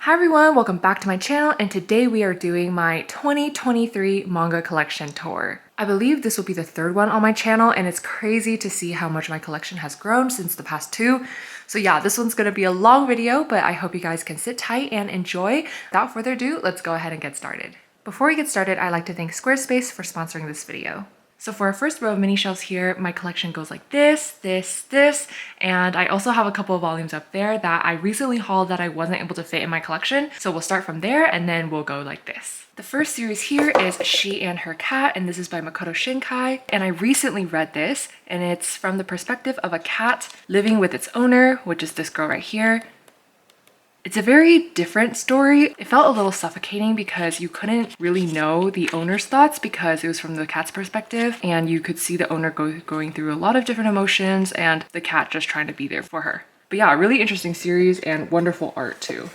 Hi everyone, welcome back to my channel, and today we are doing my 2023 manga collection tour. I believe this will be the third one on my channel, and it's crazy to see how much my collection has grown since the past two. So yeah, this one's gonna be a long video, but I hope you guys can sit tight and enjoy. Without further ado, let's go ahead and get started. Before we get started, I'd like to thank Squarespace for sponsoring this video. So for our first row of mini shelves here, my collection goes like this, and I also have a couple of volumes up there that I recently hauled that I wasn't able to fit in my collection. So we'll start from there and then we'll go like this. The first series here is She and Her Cat, and this is by Makoto Shinkai. And I recently read this, and it's from the perspective of a cat living with its owner, which is this girl right here. It's a very different story. It felt a little suffocating because you couldn't really know the owner's thoughts because it was from the cat's perspective, and you could see the owner going through a lot of different emotions and the cat just trying to be there for her. But yeah, a really interesting series and wonderful art too.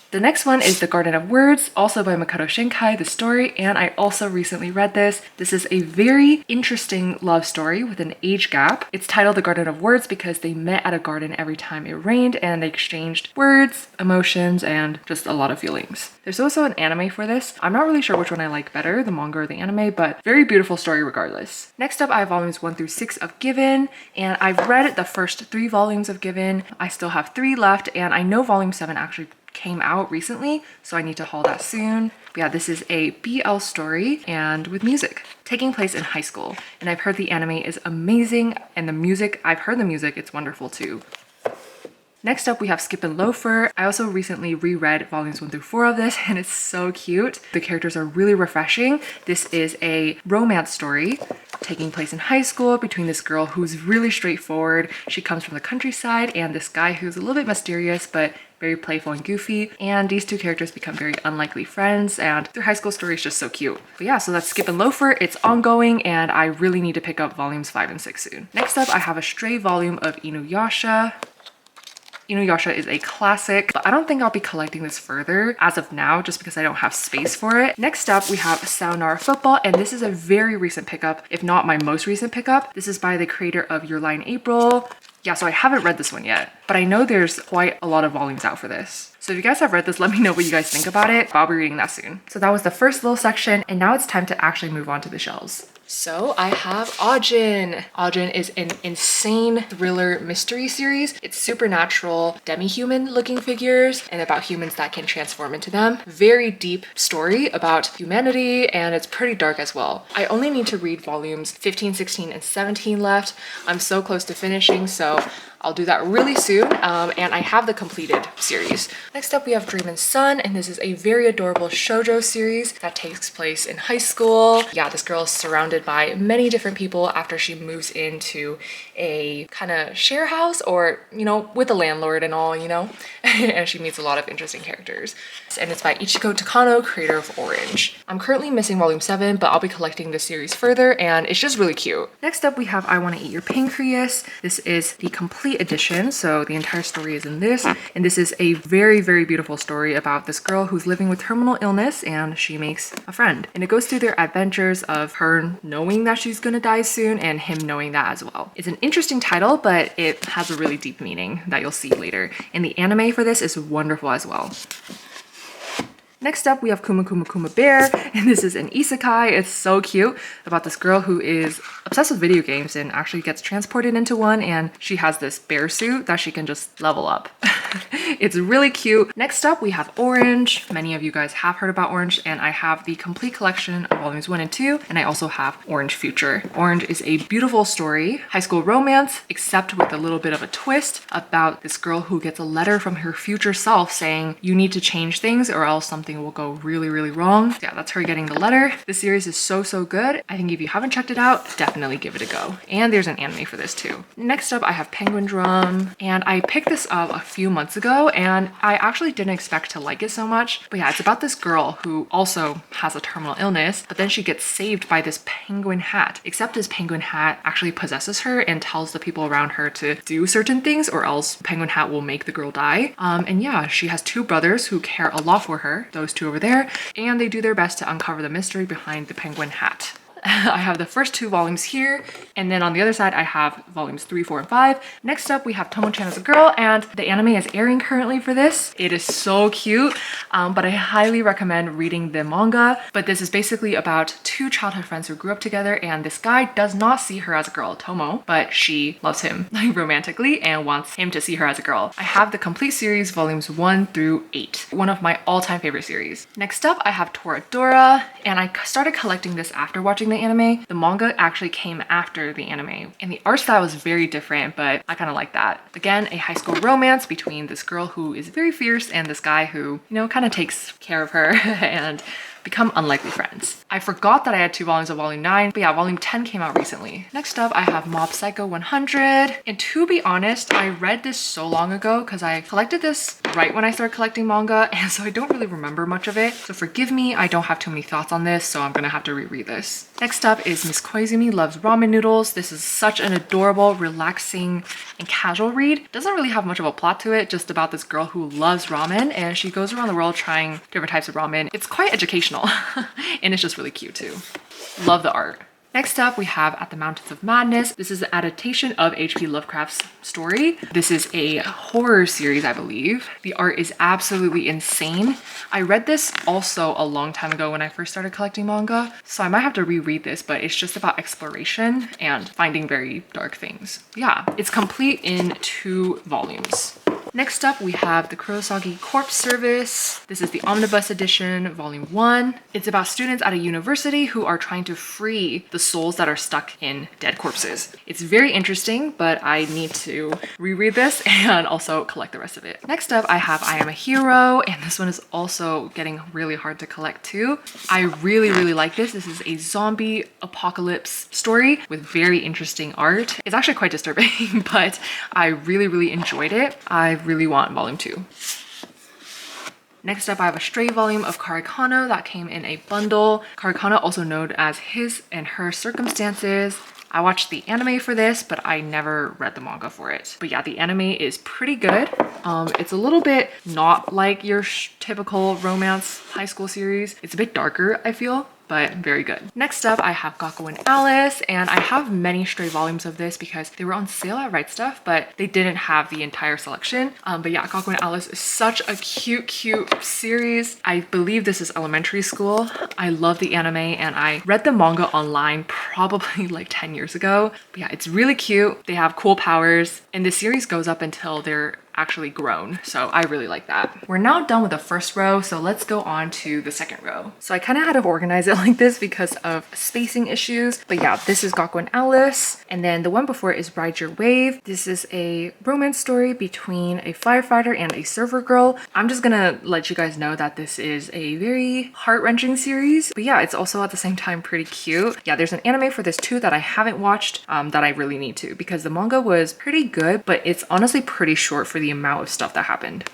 The next one is The Garden of Words, also by Makoto Shinkai, the story, and I also recently read this. This is a very interesting love story with an age gap. It's titled The Garden of Words because they met at a garden every time it rained and they exchanged words, emotions, and just a lot of feelings. There's also an anime for this. I'm not really sure which one I like better, the manga or the anime, but very beautiful story regardless. Next up, I have volumes 1 through 6 of Given, and I've read the first 3 volumes of Given. I still have 3 left, and I know volume 7 actually came out recently, so I need to haul that soon. But yeah, this is a BL story and with music taking place in high school, and I've heard the anime is amazing, and the music, I've heard the music, it's wonderful too. Next up, we have Skip and Loafer. I also recently reread volumes 1 through 4 of this, and it's so cute. The characters are really refreshing. This is a romance story taking place in high school between this girl who's really straightforward. She comes from the countryside, and this guy who's a little bit mysterious but very playful and goofy, and these two characters become very unlikely friends, and their high school story is just so cute. But yeah, so that's Skip and Loafer. It's ongoing, and I really need to pick up volumes 5 and 6 soon. Next up, I have a stray volume of Inuyasha. Inuyasha is a classic, but I don't think I'll be collecting this further as of now just because I don't have space for it. Next up, we have Sayonara Football, and this is a very recent pickup, if not my most recent pickup. This is by the creator of Your Lie in April. Yeah, so I haven't read this one yet, but I know there's quite a lot of volumes out for this. So if you guys have read this, let me know what you guys think about it. I'll be reading that soon. So that was the first little section, and now it's time to actually move on to the shelves. So I have Ajin. Ajin is an insane thriller mystery series. It's supernatural, demi-human looking figures and about humans that can transform into them. Very deep story about humanity, and it's pretty dark as well. I only need to read volumes 15, 16, and 17 left. I'm so close to finishing, so I'll do that really soon, and I have the completed series. Next up, we have Dream and Sun, and this is a very adorable shoujo series that takes place in high school. Yeah, this girl is surrounded by many different people after she moves into a kind of share house, or, you know, with a landlord and all, you know, and she meets a lot of interesting characters. And it's by Ichiko Takano, creator of Orange. I'm currently missing volume 7, but I'll be collecting this series further, and it's just really cute. Next up, we have I Wanna Eat Your Pancreas. This is the complete edition, so the entire story is in this, and this is a very, very beautiful story about this girl who's living with terminal illness, and she makes a friend, and it goes through their adventures of her knowing that she's gonna die soon and him knowing that as well. It's an interesting title, but it has a really deep meaning that you'll see later, and the anime for this is wonderful as well. Next up, we have Kuma Kuma Kuma Bear, and this is an isekai. It's so cute about this girl who is obsessed with video games and actually gets transported into one, and she has this bear suit that she can just level up. It's really cute. Next up, we have Orange. Many of you guys have heard about Orange, and I have the complete collection of volumes 1 and 2, and I also have Orange Future. Orange is a beautiful story, high school romance, except with a little bit of a twist about this girl who gets a letter from her future self saying, you need to change things or else something will go really, really wrong. Yeah, that's her getting the letter. This series is so, so good. I think if you haven't checked it out, definitely give it a go. And there's an anime for this too. Next up, I have Penguin Drum, and I picked this up a few months ago, and I actually didn't expect to like it so much. But yeah, it's about this girl who also has a terminal illness, but then she gets saved by this penguin hat, except this penguin hat actually possesses her and tells the people around her to do certain things or else penguin hat will make the girl die. And yeah, she has 2 brothers who care a lot for her, those 2 over there, and they do their best to uncover the mystery behind the penguin hat. I have the first 2 volumes here, and then on the other side I have volumes 3, 4, and 5. Next up we have Tomo-chan as a Girl, and the anime is airing currently for this. It is so cute. but I highly recommend reading the manga. But this is basically about two childhood friends who grew up together, and this guy does not see her as a girl, Tomo, but she loves him romantically and wants him to see her as a girl. I have the complete series, volumes 1 through 8. One of my all-time favorite series. Next up, I have Toradora, and I started collecting this after watching the anime. The manga actually came after the anime, and the art style is very different, but I kind of like that. Again, a high school romance between this girl who is very fierce and this guy who, you know, kind of takes care of her and become unlikely friends. I forgot that I had 2 volumes of volume 9, but yeah, volume 10 came out recently. Next up, I have Mob Psycho 100. And to be honest, I read this so long ago because I collected this right when I started collecting manga, and so I don't really remember much of it. So forgive me, I don't have too many thoughts on this, so I'm gonna have to reread this. Next up is Miss Koizumi Loves Ramen Noodles. This is such an adorable, relaxing, and casual read. Doesn't really have much of a plot to it, just about this girl who loves ramen, and she goes around the world trying different types of ramen. It's quite educational. And it's just really cute too. Love the art. Next up, we have At the Mountains of Madness. This is an adaptation of H.P. Lovecraft's story. This is a horror series, I believe. The art is absolutely insane. I read this also a long time ago when I first started collecting manga, so I might have to reread this, but it's just about exploration and finding very dark things. Yeah, it's complete in 2 volumes. Next up, we have the Kurosagi Corpse Service. This is the Omnibus Edition, Volume 1. It's about students at a university who are trying to free the souls that are stuck in dead corpses. It's very interesting, but I need to reread this and also collect the rest of it. Next up, I have I Am a Hero, and this one is also getting really hard to collect too. I really like this. This is a zombie apocalypse story with very interesting art. It's actually quite disturbing, but I really enjoyed it. I really want volume 2. Next up, I have a stray volume of Karikano that came in a bundle. Karikano, also known as His and Her Circumstances. I watched the anime for this, but I never read the manga for it. But yeah, the anime is pretty good. It's a little bit not like your typical romance high school series. It's a bit darker, I feel, but very good. Next up, I have Gakko and Alice, and I have many stray volumes of this because they were on sale at Right Stuff, but they didn't have the entire selection. But yeah, Gakko and Alice is such a cute series. I believe this is elementary school. I love the anime, and I read the manga online probably like 10 years ago. But yeah, it's really cute. They have cool powers, and the series goes up until they're actually grown, so I really like that. We're now done with the first row, so let's go on to the second row. So I kind of had to organize it like this because of spacing issues, but yeah, this is Gakko and Alice, and then the one before it is Ride Your Wave. This is a romance story between a firefighter and a server girl. I'm just gonna let you guys know that this is a very heart-wrenching series, but yeah, it's also at the same time pretty cute. Yeah, there's an anime for this too that I haven't watched that I really need to, because the manga was pretty good, but it's honestly pretty short for the amount of stuff that happened.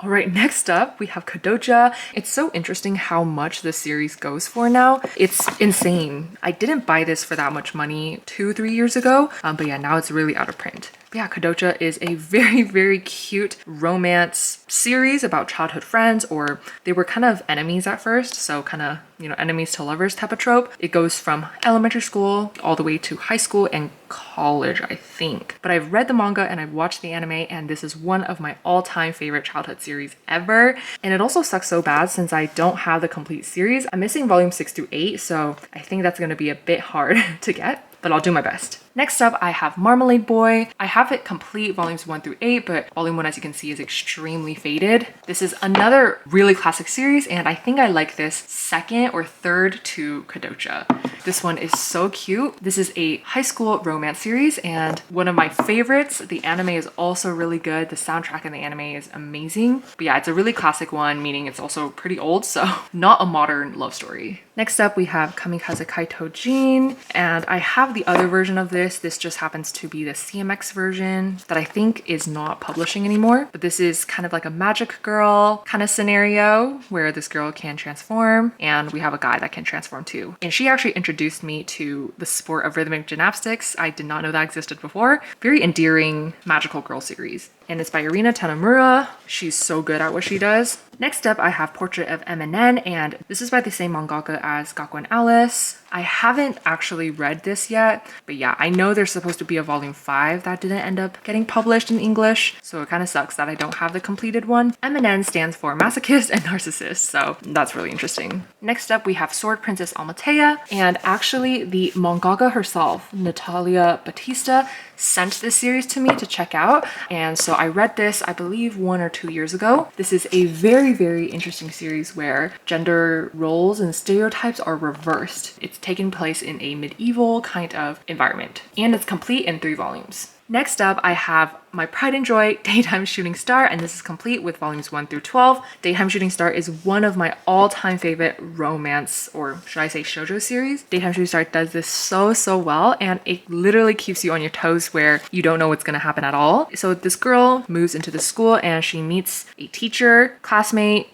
All right, next up we have Kadoja. It's so interesting how much the series goes for now. It's insane. I didn't buy this for that much money 2-3 years ago, but yeah, now it's really out of print. But yeah, Kadoja is a very cute romance series about childhood friends, or they were kind of enemies at first, so kind of, you know, enemies to lovers type of trope. It goes from elementary school all the way to high school and college, I think. But I've read the manga and I've watched the anime, and this is one of my all-time favorite childhood series ever. And it also sucks so bad since I don't have the complete series. I'm missing volume 6 through 8, so I think that's gonna be a bit hard to get, but I'll do my best. Next up, I have Marmalade Boy. I have it complete volumes 1 through 8, but volume 1, as you can see, is extremely faded. This is another really classic series, and I think I like this second or third to Kadoja. This one is so cute. This is a high school romance series and one of my favorites. The anime is also really good. The soundtrack in the anime is amazing. But yeah, it's a really classic one, meaning it's also pretty old, so not a modern love story. Next up, we have Kamikaze Kaito Jin, and I have the other version of this. This just happens to be the CMX version that I think is not publishing anymore. But this is kind of like a magic girl kind of scenario where this girl can transform, and we have a guy that can transform too. And she actually introduced me to the sport of rhythmic gymnastics. I did not know that existed before. Very endearing magical girl series. and it's by Irina Tanamura. She's so good at what she does. Next up, I have Portrait of Eminem, and this is by the same mangaka as Gakko and Alice. I haven't actually read this yet, but yeah, I know there's supposed to be a volume 5 that didn't end up getting published in English, so it kind of sucks that I don't have the completed one. Eminem stands for masochist and narcissist, so that's really interesting. Next up, we have Sword Princess Almatea, and actually the mangaka herself, Natalia Batista, sent this series to me to check out, and so I read this, I believe 1 or 2 years ago. This is a very interesting series where gender roles and stereotypes are reversed. It's taking place in a medieval kind of environment, and it's complete in 3 volumes. Next up, I have my pride and joy, Daytime Shooting Star, and this is complete with volumes 1 through 12. Daytime Shooting Star is one of my all-time favorite romance, or should I say shoujo series. Daytime Shooting Star does this so well, and it literally keeps you on your toes where you don't know what's gonna happen at all. So this girl moves into the school and she meets a teacher, classmate.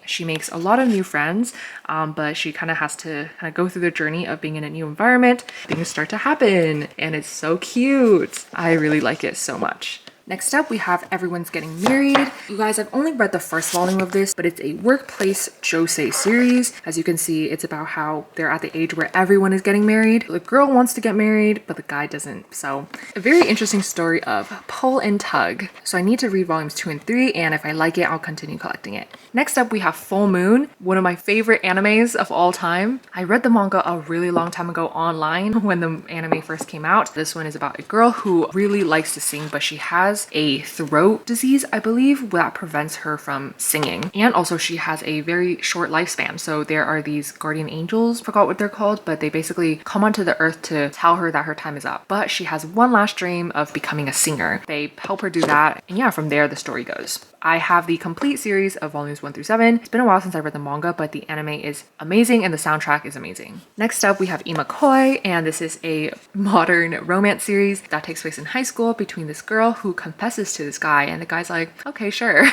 She makes a lot of new friends, but she kind of has to go through the journey of being in a new environment. Things start to happen, and it's so cute. I really like it so much. Next up, we have Everyone's Getting Married. You guys, I've only read the first volume of this, but it's a workplace josei series. As you can see, it's about how they're at the age where everyone is getting married. The girl wants to get married, but the guy doesn't. So a very interesting story of pull and tug. So I need to read volumes 2 and 3, and if I like it, I'll continue collecting it. Next up, we have Full Moon, one of my favorite animes of all time. I read the manga a really long time ago online when the anime first came out. This one is about a girl who really likes to sing, but she has a throat disease, I believe, that prevents her from singing. And also she has a very short lifespan. So there are these guardian angels, forgot what they're called, but they basically come onto the earth to tell her that her time is up. But she has one last dream of becoming a singer. They help her do that. And yeah, from there the story goes. I have the complete series of volumes 1 through 7. It's been a while since I read the manga, but the anime is amazing and the soundtrack is amazing. Next up, we have Imakoi, and this is a modern romance series that takes place in high school between this girl who confesses to this guy, and the guy's like, okay, sure.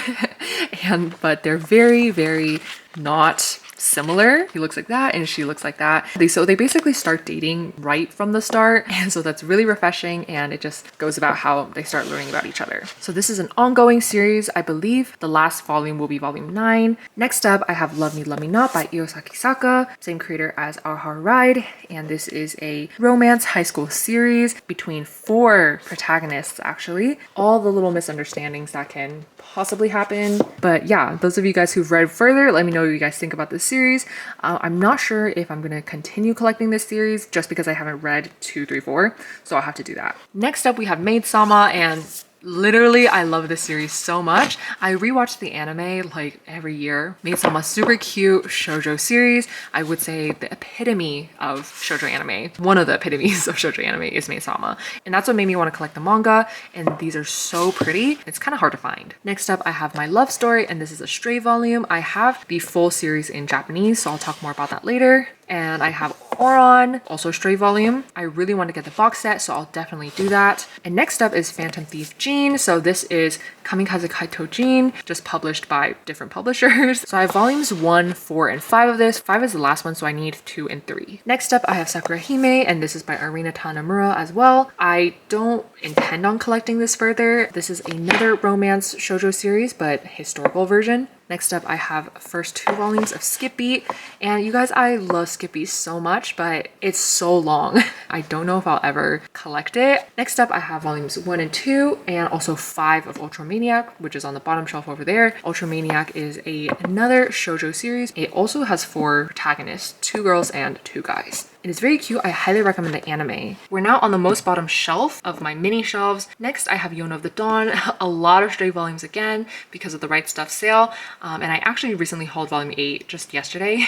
But they're very not similar. He looks like that and she looks like that. So they basically start dating right from the start, and so that's really refreshing, and it just goes about how they start learning about each other. So this is an ongoing series. I believe the last volume will be volume 9. Next up, I have Love Me Love Me Not by Iosaki Saka, same creator as Our Hard Ride, and this is a romance high school series between 4 protagonists actually. All the little misunderstandings that can possibly happen. But yeah, those of you guys who've read further, let me know what you guys think about this series. I'm not sure if I'm gonna continue collecting this series just because I haven't read 2, 3, 4, so I'll have to do that. Next up, we have Maid-sama, and literally, I love this series so much. I rewatch the anime like every year. Maid-sama, super cute shoujo series. I would say the epitome of shoujo anime. One of the epitomes of shoujo anime is Maid-sama. And that's what made me want to collect the manga. And these are so pretty. It's kind of hard to find. Next up, I have My Love Story, and this is a stray volume. I have the full series in Japanese, so I'll talk more about that later. And I have Oron, also stray volume. I really want to get the box set, so I'll definitely do that. And next up is Phantom Thief Jean. So this is Kamikaze Kaito Jean, just published by different publishers. So I have volumes 1, 4, and 5 of this. 5 is the last one, so I need 2 and 3. Next up, I have Sakura Hime, and this is by Irina Tanamura as well. I don't intend on collecting this further. This is another romance shoujo series, but historical version. Next up, I have first 2 volumes of Skip Beat, and you guys, I love Skip Beat so much, but it's so long. I don't know if I'll ever collect it. Next up, I have volumes 1 and 2, and also 5 of Ultramaniac, which is on the bottom shelf over there. Ultramaniac is another shoujo series. It also has 4 protagonists, 2 girls and 2 guys. It is very cute. I highly recommend the anime. We're now on the most bottom shelf of my mini shelves. Next, I have Yona of the Dawn, a lot of stray volumes again because of the Right Stuff sale. And I actually recently hauled volume 8 just yesterday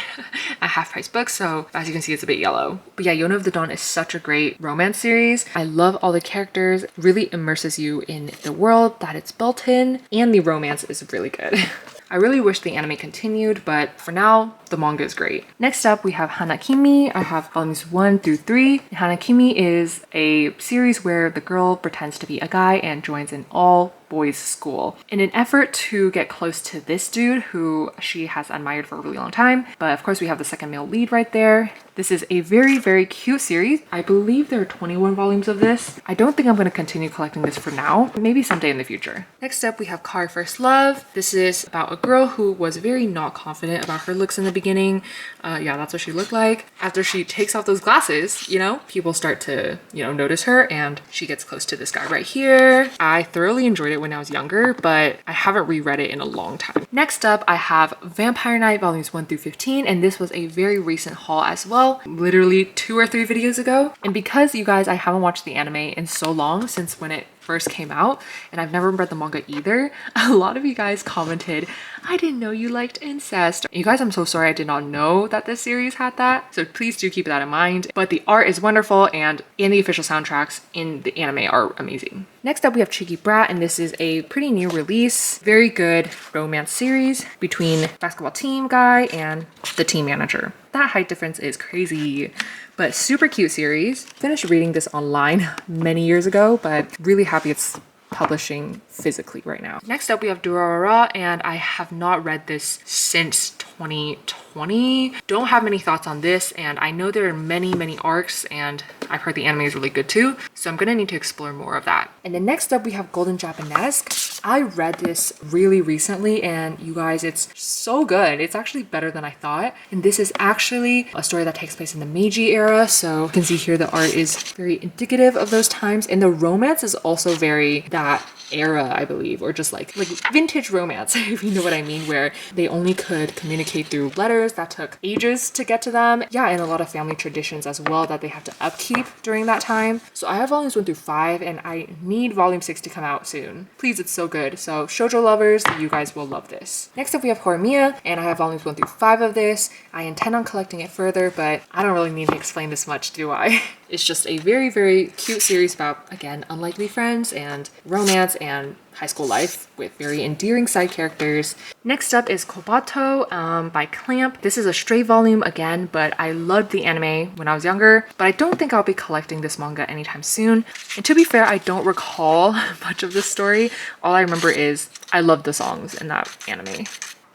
at half price books, so as you can see, it's a bit yellow. But yeah, Yona of the Dawn is such a great romance series. I love all the characters, really immerses you in the world that it's built in, and the romance is really good. I really wish the anime continued, but for now, the manga is great. Next up, we have Hanakimi. I have volumes 1 through 3. Hanakimi is a series where the girl pretends to be a guy and joins an all boys' school in an effort to get close to this dude who she has admired for a really long time. But of course we have the second male lead right there. This is a very, very cute series. I believe there are 21 volumes of this. I don't think I'm going to continue collecting this for now, maybe someday in the future. Next up, we have Car First Love. This is about a girl who was very not confident about her looks in the beginning. Yeah, that's what she looked like. After she takes off those glasses, you know, people start to, you know, notice her, and she gets close to this guy right here. I thoroughly enjoyed it when I was younger, but I haven't reread it in a long time. Next up, I have Vampire Knight volumes 1 through 15, and this was a very recent haul as well, literally 2 or 3 videos ago. And because you guys, I haven't watched the anime in so long, since when it first came out, and I've never read the manga either, a lot of you guys commented, I didn't know you liked incest. You guys, I'm so sorry, I did not know that this series had that, so please do keep that in mind. But the art is wonderful, and the official soundtracks in the anime are amazing. Next up, we have Cheeky Brat, and this is a pretty new release, very good romance series between basketball team guy and the team manager. That height difference is crazy, but super cute series. Finished reading this online many years ago, but really happy it's publishing physically right now. Next up, we have Durarara, and I have not read this since 2020. Don't have many thoughts on this, and I know there are many arcs, and I've heard the anime is really good too, so I'm gonna need to explore more of that. And then next up, we have Golden Japanesque. I read this really recently, and you guys, it's so good. It's actually better than I thought. And this is actually a story that takes place in the Meiji era, so you can see here the art is very indicative of those times, and the romance is also very that era, I believe, or just like vintage romance, if you know what I mean, where they only could communicate through letters that took ages to get to them. Yeah, and a lot of family traditions as well that they have to upkeep during that time. So I have volumes 1 through 5, and I need volume 6 to come out soon. Please, it's so good. So shoujo lovers, you guys will love this. Next up, we have Horimiya, and I have volumes 1 through 5 of this. I intend on collecting it further, but I don't really need to explain this much, do I? It's just a very cute series about, again, unlikely friends and romance and high school life with very endearing side characters. Next up is Kobato by Clamp. This is a stray volume again, but I loved the anime when I was younger, but I don't think I'll be collecting this manga anytime soon. And to be fair, I don't recall much of this story. All I remember is I loved the songs in that anime.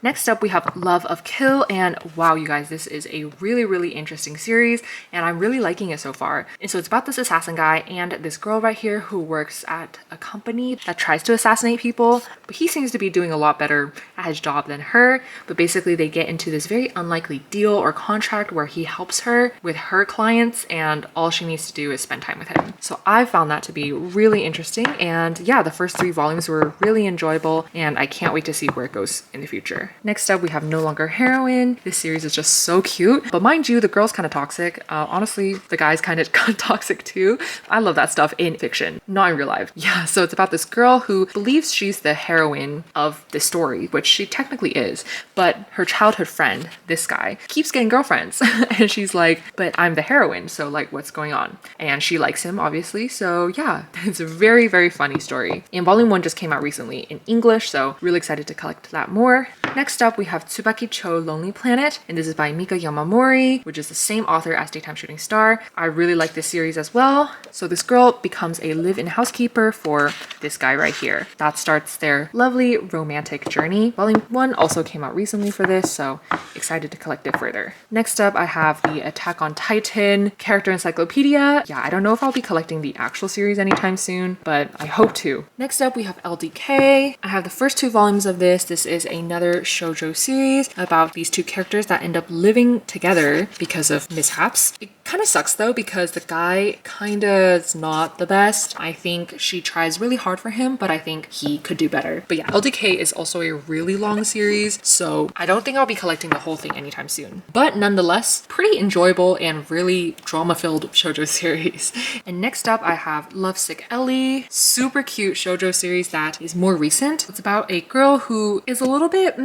Next up, we have Love of Kill, and wow, you guys, this is a really interesting series, and I'm really liking it so far. And so it's about this assassin guy and this girl right here who works at a company that tries to assassinate people, but he seems to be doing a lot better at his job than her. But basically they get into this very unlikely deal or contract where he helps her with her clients, and all she needs to do is spend time with him. So I found that to be really interesting, and yeah, the first 3 volumes were really enjoyable, and I can't wait to see where it goes in the future. Next up, we have No Longer Heroine. This series is just so cute, but mind you, the girl's kind of toxic. Honestly, the guy's kind of toxic too. I love that stuff in fiction, not in real life. Yeah, so it's about this girl who believes she's the heroine of this story, which she technically is, but her childhood friend, this guy, keeps getting girlfriends. And she's like, but I'm the heroine, so like, what's going on? And she likes him, obviously, so yeah, it's a very funny story. And volume 1 just came out recently in English, so really excited to collect that more. Next up, we have Tsubaki Cho Lonely Planet, and this is by Mika Yamamori, which is the same author as Daytime Shooting Star. I really like this series as well. So this girl becomes a live-in housekeeper for this guy right here. That starts their lovely romantic journey. Volume 1 also came out recently for this, so excited to collect it further. Next up, I have the Attack on Titan character encyclopedia. Yeah, I don't know if I'll be collecting the actual series anytime soon, but I hope to. Next up, we have LDK. I have the first 2 volumes of this. This is another shoujo series about these 2 characters that end up living together because of mishaps. It kind of sucks though, because the guy kind of is not the best. I think she tries really hard for him, but I think he could do better. But yeah, LDK is also a really long series, so I don't think I'll be collecting the whole thing anytime soon. But nonetheless, pretty enjoyable and really drama-filled shoujo series. And next up, I have Lovesick Ellie, super cute shoujo series that is more recent. It's about a girl who is a little bit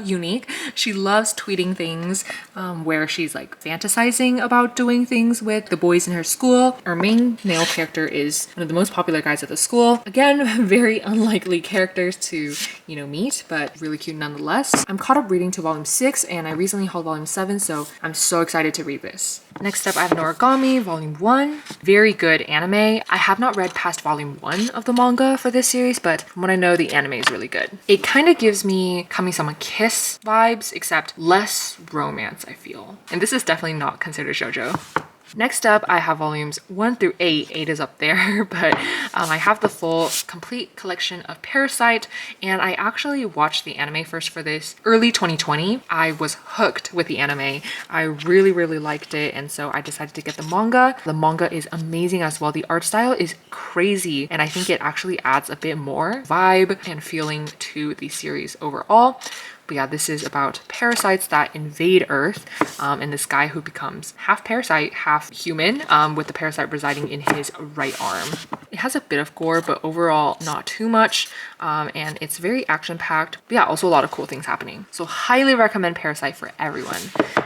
unique. She loves tweeting things where she's like fantasizing about not doing things with the boys in her school. Our main male character is one of the most popular guys at the school. Again, very unlikely characters to, you know, meet, but really cute nonetheless. I'm caught up reading to volume 6 and I recently hauled volume 7, so I'm so excited to read this. Next up, I have Noragami, volume 1. Very good anime. I have not read past volume 1 of the manga for this series, but from what I know, the anime is really good. It kind of gives me Kami-sama Kiss vibes, except less romance, I feel. And this is definitely not considered shoujo. Next up, I have volumes 1 through 8. 8 is up there, but I have the full complete collection of Parasite, and I actually watched the anime first for this early 2020. I was hooked with the anime. I really, really liked it, and so I decided to get the manga. The manga is amazing as well. The art style is crazy, and I think it actually adds a bit more vibe and feeling to the series overall. But yeah, this is about parasites that invade Earth, and this guy who becomes half parasite, half human, with the parasite residing in his right arm. It has a bit of gore, but overall not too much, and it's very action-packed. But yeah, also a lot of cool things happening. So highly recommend Parasite for everyone.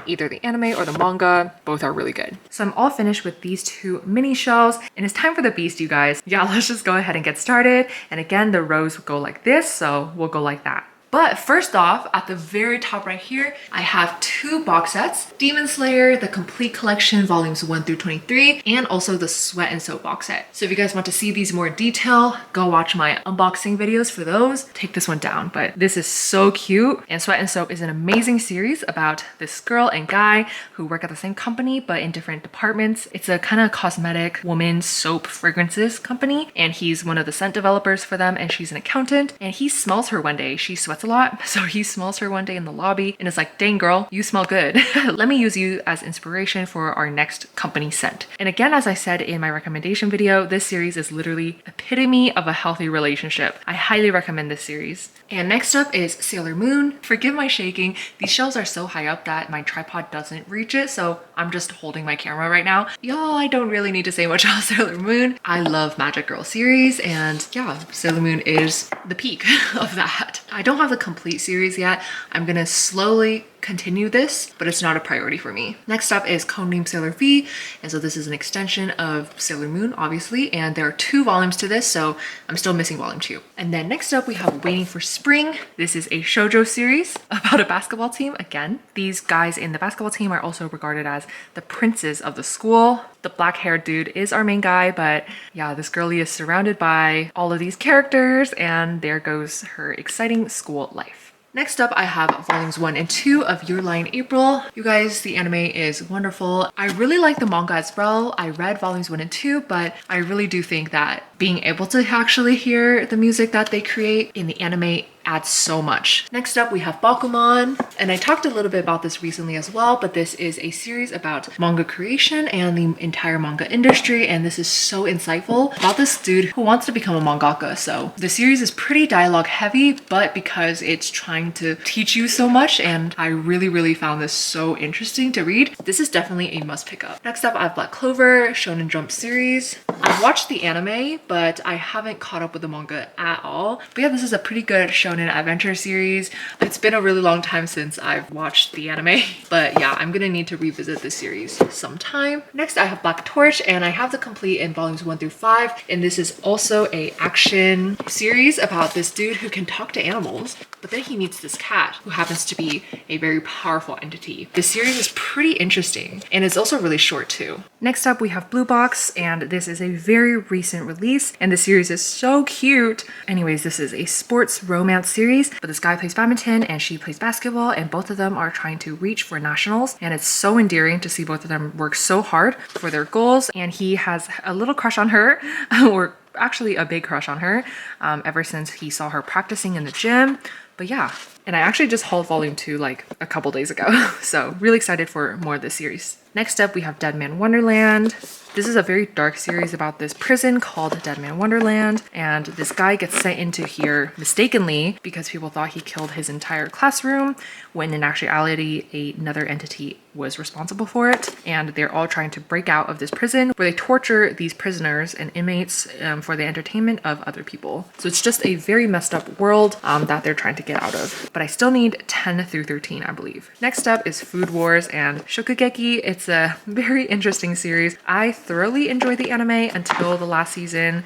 Either the anime or the manga, both are really good. So I'm all finished with these 2 mini shelves, and it's time for the beast, you guys. Yeah, let's just go ahead and get started. And again, the rows go like this, so we'll go like that. But first off, at the very top right here, I have 2 box sets. Demon Slayer, the complete collection, volumes 1 through 23, and also the Sweat and Soap box set. So if you guys want to see these more in detail, go watch my unboxing videos for those. Take this one down, but this is so cute. And Sweat and Soap is an amazing series about this girl and guy who work at the same company, but in different departments. It's a kind of cosmetic woman soap fragrances company, and he's one of the scent developers for them, and she's an accountant, and he smells her one day. She sweats a lot, so he smells her one day in the lobby and is like, dang girl, you smell good. Let me use you as inspiration for our next company scent. And again, as I said in my recommendation video, this series is literally epitome of a healthy relationship. I highly recommend this series. And next up is Sailor Moon. Forgive my shaking. These shelves are so high up that my tripod doesn't reach it, so I'm just holding my camera right now. Y'all, I don't really need to say much about Sailor Moon. I love Magic Girl series, and yeah, Sailor Moon is the peak of that. I don't have the complete series yet. I'm gonna slowly continue this, but it's not a priority for me. Next up is Codename Sailor V, and so this is an extension of Sailor Moon, obviously, and there are 2 volumes to this, so I'm still missing volume 2. And then next up we have Waiting for Spring. This is a shoujo series about a basketball team again. These guys in the basketball team are also regarded as the princes of the school. The black-haired dude is our main guy, but yeah, this girlie is surrounded by all of these characters, and there goes her exciting school life. Next up, I have volumes 1 and 2 of Your Lie in April. You guys, the anime is wonderful. I really like the manga as well. I read volumes 1 and 2, but I really do think that being able to actually hear the music that they create in the anime adds so much. Next up, we have Bakuman, and I talked a little bit about this recently as well, but this is a series about manga creation and the entire manga industry, and this is so insightful about this dude who wants to become a mangaka. So the series is pretty dialogue heavy, but because it's trying to teach you so much, and I really, really found this so interesting to read, this is definitely a must pick up. Next up, I have Black Clover, Shonen Jump series. I've watched the anime, but I haven't caught up with the manga at all. But yeah, this is a pretty good shonen adventure series. It's been a really long time since I've watched the anime, but yeah, I'm gonna need to revisit this series sometime. Next, I have Black Torch, and I have the complete in volumes 1 through 5, and this is also a action series about this dude who can talk to animals, but then he meets this cat who happens to be a very powerful entity. This series is pretty interesting, and it's also really short too. Next up, we have Blue Box, and this is a very recent release, and the series is so cute. Anyways, this is a sports romance series, but this guy plays badminton and she plays basketball, and both of them are trying to reach for nationals, and it's so endearing to see both of them work so hard for their goals. And he has a little crush on her, or actually a big crush on her, ever since he saw her practicing in the gym. But yeah, and I actually just hauled volume 2 like a couple days ago, so really excited for more of this series. Next up, we have Dead Man Wonderland. This is a very dark series about this prison called Dead Man Wonderland, and this guy gets sent into here mistakenly because people thought he killed his entire classroom, when in actuality another entity was responsible for it, and they're all trying to break out of this prison where they torture these prisoners and inmates for the entertainment of other people. So it's just a very messed up world that they're trying to get out of. But I still need 10 through 13, I believe. Next up is Food Wars and HUGEEE. It's a very interesting series. I thoroughly enjoyed the anime until the last season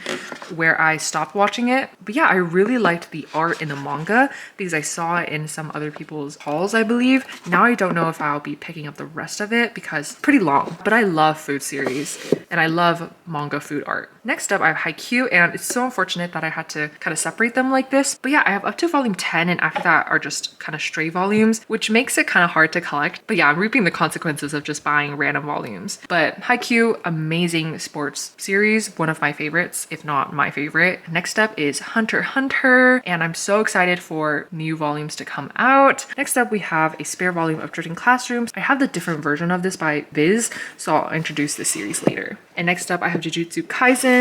where I stopped watching it. But yeah, I really liked the art in the manga because I saw it in some other people's hauls, I believe. Now I don't know if I'll be picking up the rest of it because it's pretty long, but I love food series and I love manga food art. Next up, I have HUGEEE, and it's so unfortunate that I had to kind of separate them like this. But yeah, I have up to volume 10, and after that are just kind of stray volumes, which makes it kind of hard to collect. But yeah, I'm reaping the consequences of just buying random volumes. But HUGEEE, amazing sports series, one of my favorites, if not my favorite. Next up is Hunter x Hunter, and I'm so excited for new volumes to come out. Next up, we have a spare volume of Drifting Classrooms. I have the different version of this by Viz, so I'll introduce this series later. And next up, I have Jujutsu Kaisen.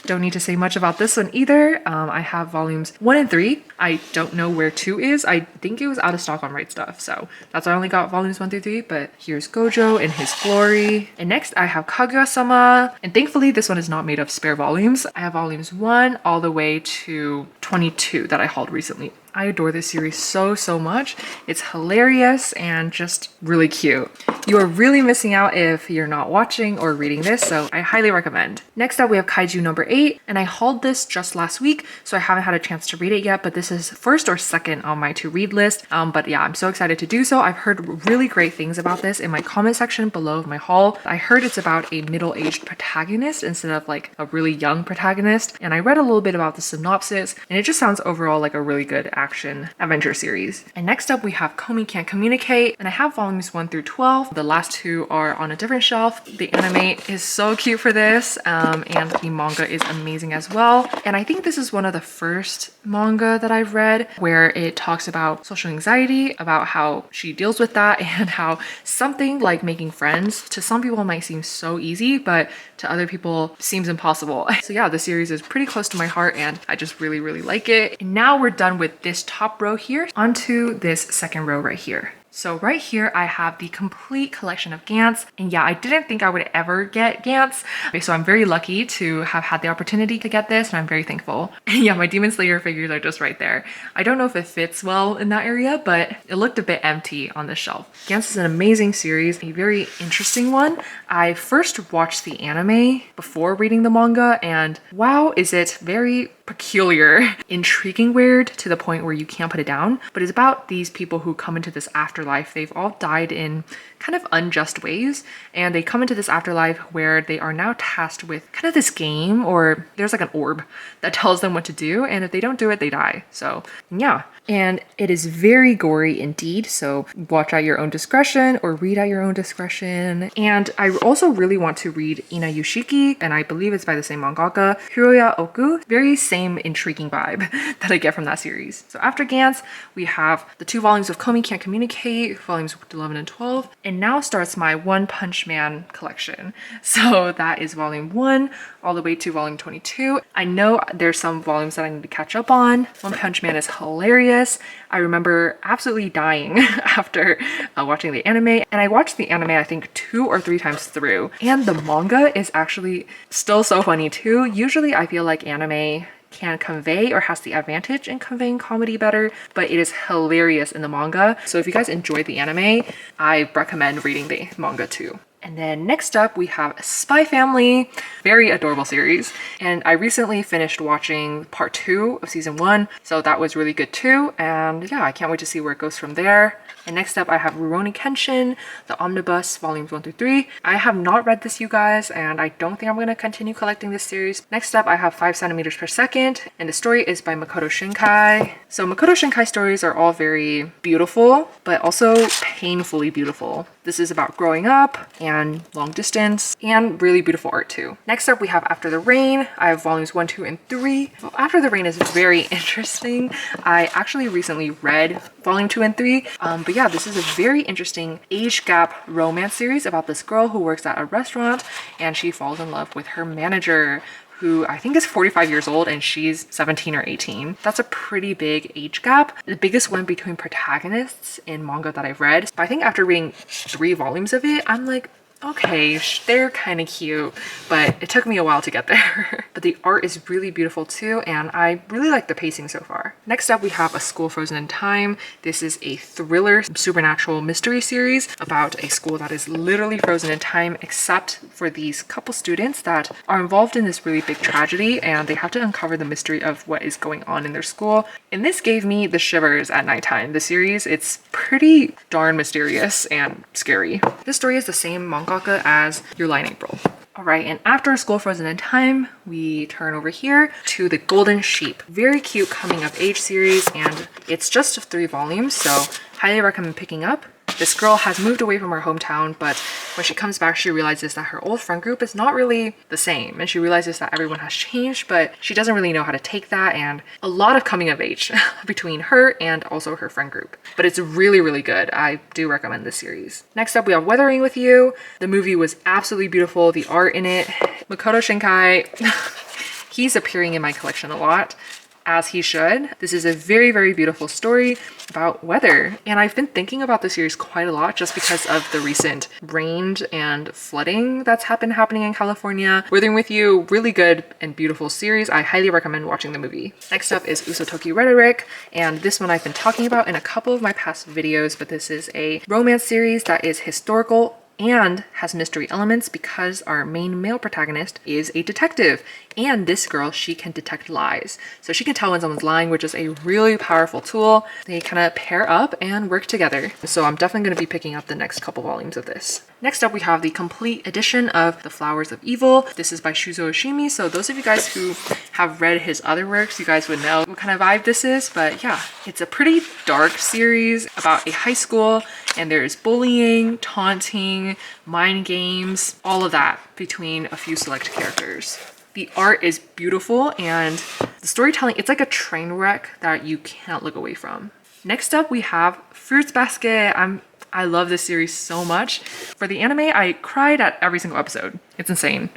Don't need to say much about this one either. I have volumes 1 and 3. I don't know where 2 is. I think it was out of stock on Right Stuff, so that's why I only got volumes 1 through 3, but here's Gojo in his glory. And next I have Kaguya-sama, and thankfully this one is not made of spare volumes. I have volumes 1 all the way to 22 that I hauled recently. I adore this series so much. It's hilarious and just really cute. You are really missing out if you're not watching or reading this, so I highly recommend. Next up, we have Kaiju number 8, and I hauled this just last week, so I haven't had a chance to read it yet, but this is first or second on my to-read list. But yeah, I'm so excited to do so. I've heard really great things about this in my comment section below of my haul. I heard it's about a middle-aged protagonist instead of like a really young protagonist, and I read a little bit about the synopsis, and it just sounds overall like a really good action adventure series. And next up we have Komi Can't Communicate, and I have volumes 1 through 12. The last 2 are on a different shelf. The anime is so cute for this, and the manga is amazing as well. And I think this is one of the first manga that I've read where it talks about social anxiety, about how she deals with that, and how something like making friends to some people might seem so easy, but to other people seems impossible. So yeah, the series is pretty close to my heart and I just really like it. And now we're done with this top row here, onto this second row right here. So right here, I have the complete collection of Gantz. And yeah, I didn't think I would ever get Gantz. So I'm very lucky to have had the opportunity to get this, and I'm very thankful. And yeah, my Demon Slayer figures are just right there. I don't know if it fits well in that area, but it looked a bit empty on the shelf. Gantz is an amazing series, a very interesting one. I first watched the anime before reading the manga, and wow, is it very peculiar, intriguing, weird to the point where you can't put it down. But it's about these people who come into this afterlife. They've all died in kind of unjust ways, and they come into this afterlife where they are now tasked with kind of this game, or there's like an orb that tells them what to do, and if they don't do it, they die. So yeah, and it is very gory indeed, so watch at your own discretion or read at your own discretion. And I also really want to read Ina Yushiki, and I believe it's by the same mangaka, Hiroya Oku. Very same intriguing vibe that I get from that series. So after Gantz, we have the 2 volumes of Komi Can't Communicate, volumes 11 and 12, and now starts my One Punch Man collection. So that is volume 1 all the way to volume 22. I know there's some volumes that I need to catch up on. One Punch Man is hilarious. I remember absolutely dying after watching the anime, and I watched the anime I think 2 or 3 times through, and the manga is actually still so funny too. Usually I feel like anime can convey or has the advantage in conveying comedy better, but it is hilarious in the manga. So if you guys enjoyed the anime, I recommend reading the manga too. And then next up we have Spy Family, very adorable series. And I recently finished watching part 2 of season 1, so that was really good too. And yeah, I can't wait to see where it goes from there. And next up I have Rurouni Kenshin, the Omnibus, volumes 1 through 3. I have not read this, you guys, and I don't think I'm going to continue collecting this series. Next up I have 5 centimeters per second, and the story is by Makoto Shinkai. So Makoto Shinkai stories are all very beautiful, but also painfully beautiful. This is about growing up and long distance and really beautiful art too. Next up we have After the Rain. I have volumes 1, 2, and 3. Well, After the Rain is very interesting. I actually recently read volume 2 and 3. But yeah, this is a very interesting age gap romance series about this girl who works at a restaurant and she falls in love with her manager, who I think is 45 years old and she's 17 or 18. That's a pretty big age gap. The biggest one between protagonists in manga that I've read. But I think after reading 3 volumes of it, I'm like, okay, they're kind of cute, but it took me a while to get there. But the art is really beautiful too, and I really like the pacing so far. Next up, we have A School Frozen in Time. This is a thriller supernatural mystery series about a school that is literally frozen in time, except for these couple students that are involved in this really big tragedy, and they have to uncover the mystery of what is going on in their school. And this gave me the shivers at nighttime. The series, it's pretty darn mysterious and scary. This story is the same manga as Your Lie in April. All right, and after School Frozen in Time, we turn over here to The Golden Sheep. Very cute coming of age series, and it's just 3 volumes, so highly recommend picking up. This girl has moved away from her hometown, but when she comes back, she realizes that her old friend group is not really the same. And she realizes that everyone has changed, but she doesn't really know how to take that. And a lot of coming of age between her and also her friend group. But it's really, really good. I do recommend this series. Next up, we have Weathering with You. The movie was absolutely beautiful. The art in it. Makoto Shinkai, he's appearing in my collection a lot, as he should. This is a very, very beautiful story about weather. And I've been thinking about the series quite a lot just because of the recent rain and flooding that's happening in California. Weathering with You, really good and beautiful series. I highly recommend watching the movie. Next up is Usotoki Rhetoric, and this one I've been talking about in a couple of my past videos, but this is a romance series that is historical and has mystery elements because our main male protagonist is a detective, and this girl, she can detect lies. So she can tell when someone's lying, which is a really powerful tool. They kind of pair up and work together. So I'm definitely going to be picking up the next couple volumes of this. Next up, we have the complete edition of The Flowers of Evil. This is by Shuzo Oshimi. So those of you guys who have read his other works, you guys would know what kind of vibe this is. But yeah, it's a pretty dark series about a high school, and there's bullying, taunting, mind games, all of that between a few select characters. The art is beautiful, and the storytelling, it's like a train wreck that you can't look away from. Next up, we have Fruits Basket. I love this series so much. For the anime, I cried at every single episode. It's insane.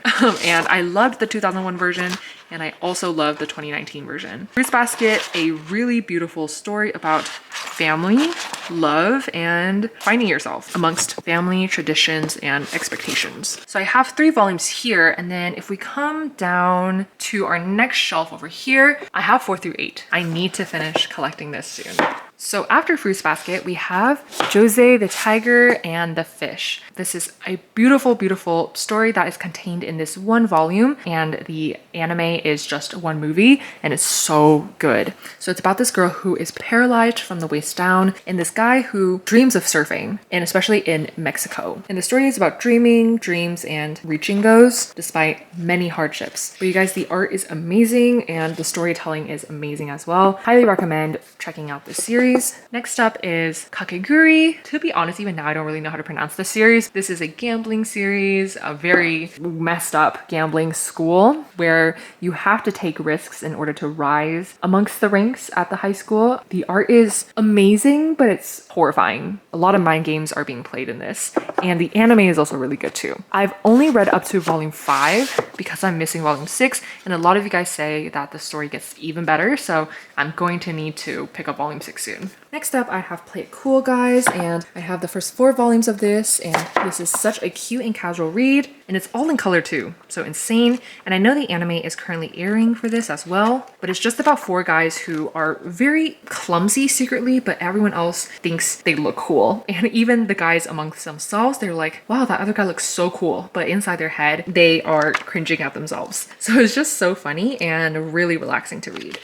And I loved the 2001 version, and I also love the 2019 version. Fruits Basket, a really beautiful story about family, love, and finding yourself amongst family, traditions, and expectations. So I have 3 volumes here, and then if we come down to our next shelf over here, I have 4 through 8. I need to finish collecting this soon. So after Fruits Basket, we have Jose the Tiger and the Fish. This is a beautiful, beautiful story that is contained in this 1 volume, and the anime is just 1 movie, and it's so good. So it's about this girl who is paralyzed from the waist down, and this guy who dreams of surfing, and especially in Mexico. And the story is about dreaming, dreams, and reaching those despite many hardships. But you guys, the art is amazing, and the storytelling is amazing as well. Highly recommend checking out this series. Next up is Kakegurui. To be honest, even now I don't really know how to pronounce this series. This is a gambling series, a very messed up gambling school where you have to take risks in order to rise amongst the ranks at the high school. The art is amazing, but it's horrifying. A lot of mind games are being played in this, and the anime is also really good too. I've only read up to volume 5 because I'm missing volume 6, and a lot of you guys say that the story gets even better, so I'm going to need to pick up volume 6 soon. Next up, I have Play It Cool, guys, and I have the first 4 volumes of this, and this is such a cute and casual read, and it's all in color too, so insane. And I know the anime is currently airing for this as well, but it's just about 4 guys who are very clumsy secretly, but everyone else thinks they look cool. And even the guys amongst themselves, they're like, wow, that other guy looks so cool, but inside their head, they are cringing at themselves. So it's just so funny and really relaxing to read.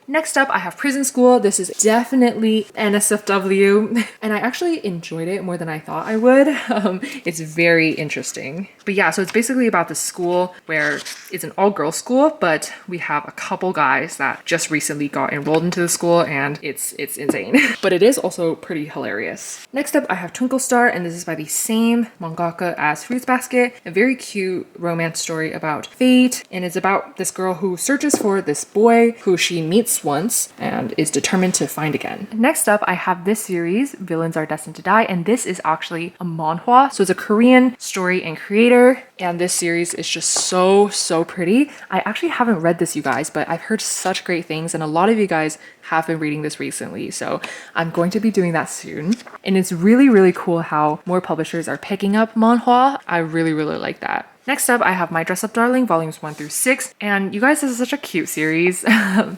Next up, I have Prison School. This is definitely NSFW, and I actually enjoyed it more than I thought I would. It's very interesting. But yeah, so it's basically about the school where it's an all-girls school, but we have a couple guys that just recently got enrolled into the school, and it's insane. But it is also pretty hilarious. Next up, I have Twinkle Star, and this is by the same mangaka as Fruits Basket. A very cute romance story about fate, and it's about this girl who searches for this boy who she meets once and is determined to find again. Next up, I have this series, Villains Are Destined to Die, and this is actually a manhwa. So it's a Korean story and creator, and this series is just so pretty. I actually haven't read this, you guys, but I've heard such great things, and a lot of you guys have been reading this recently, so I'm going to be doing that soon. And it's really cool how more publishers are picking up manhwa. I really like that. Next up, I have My Dress Up Darling volumes 1 through 6. And you guys, this is such a cute series,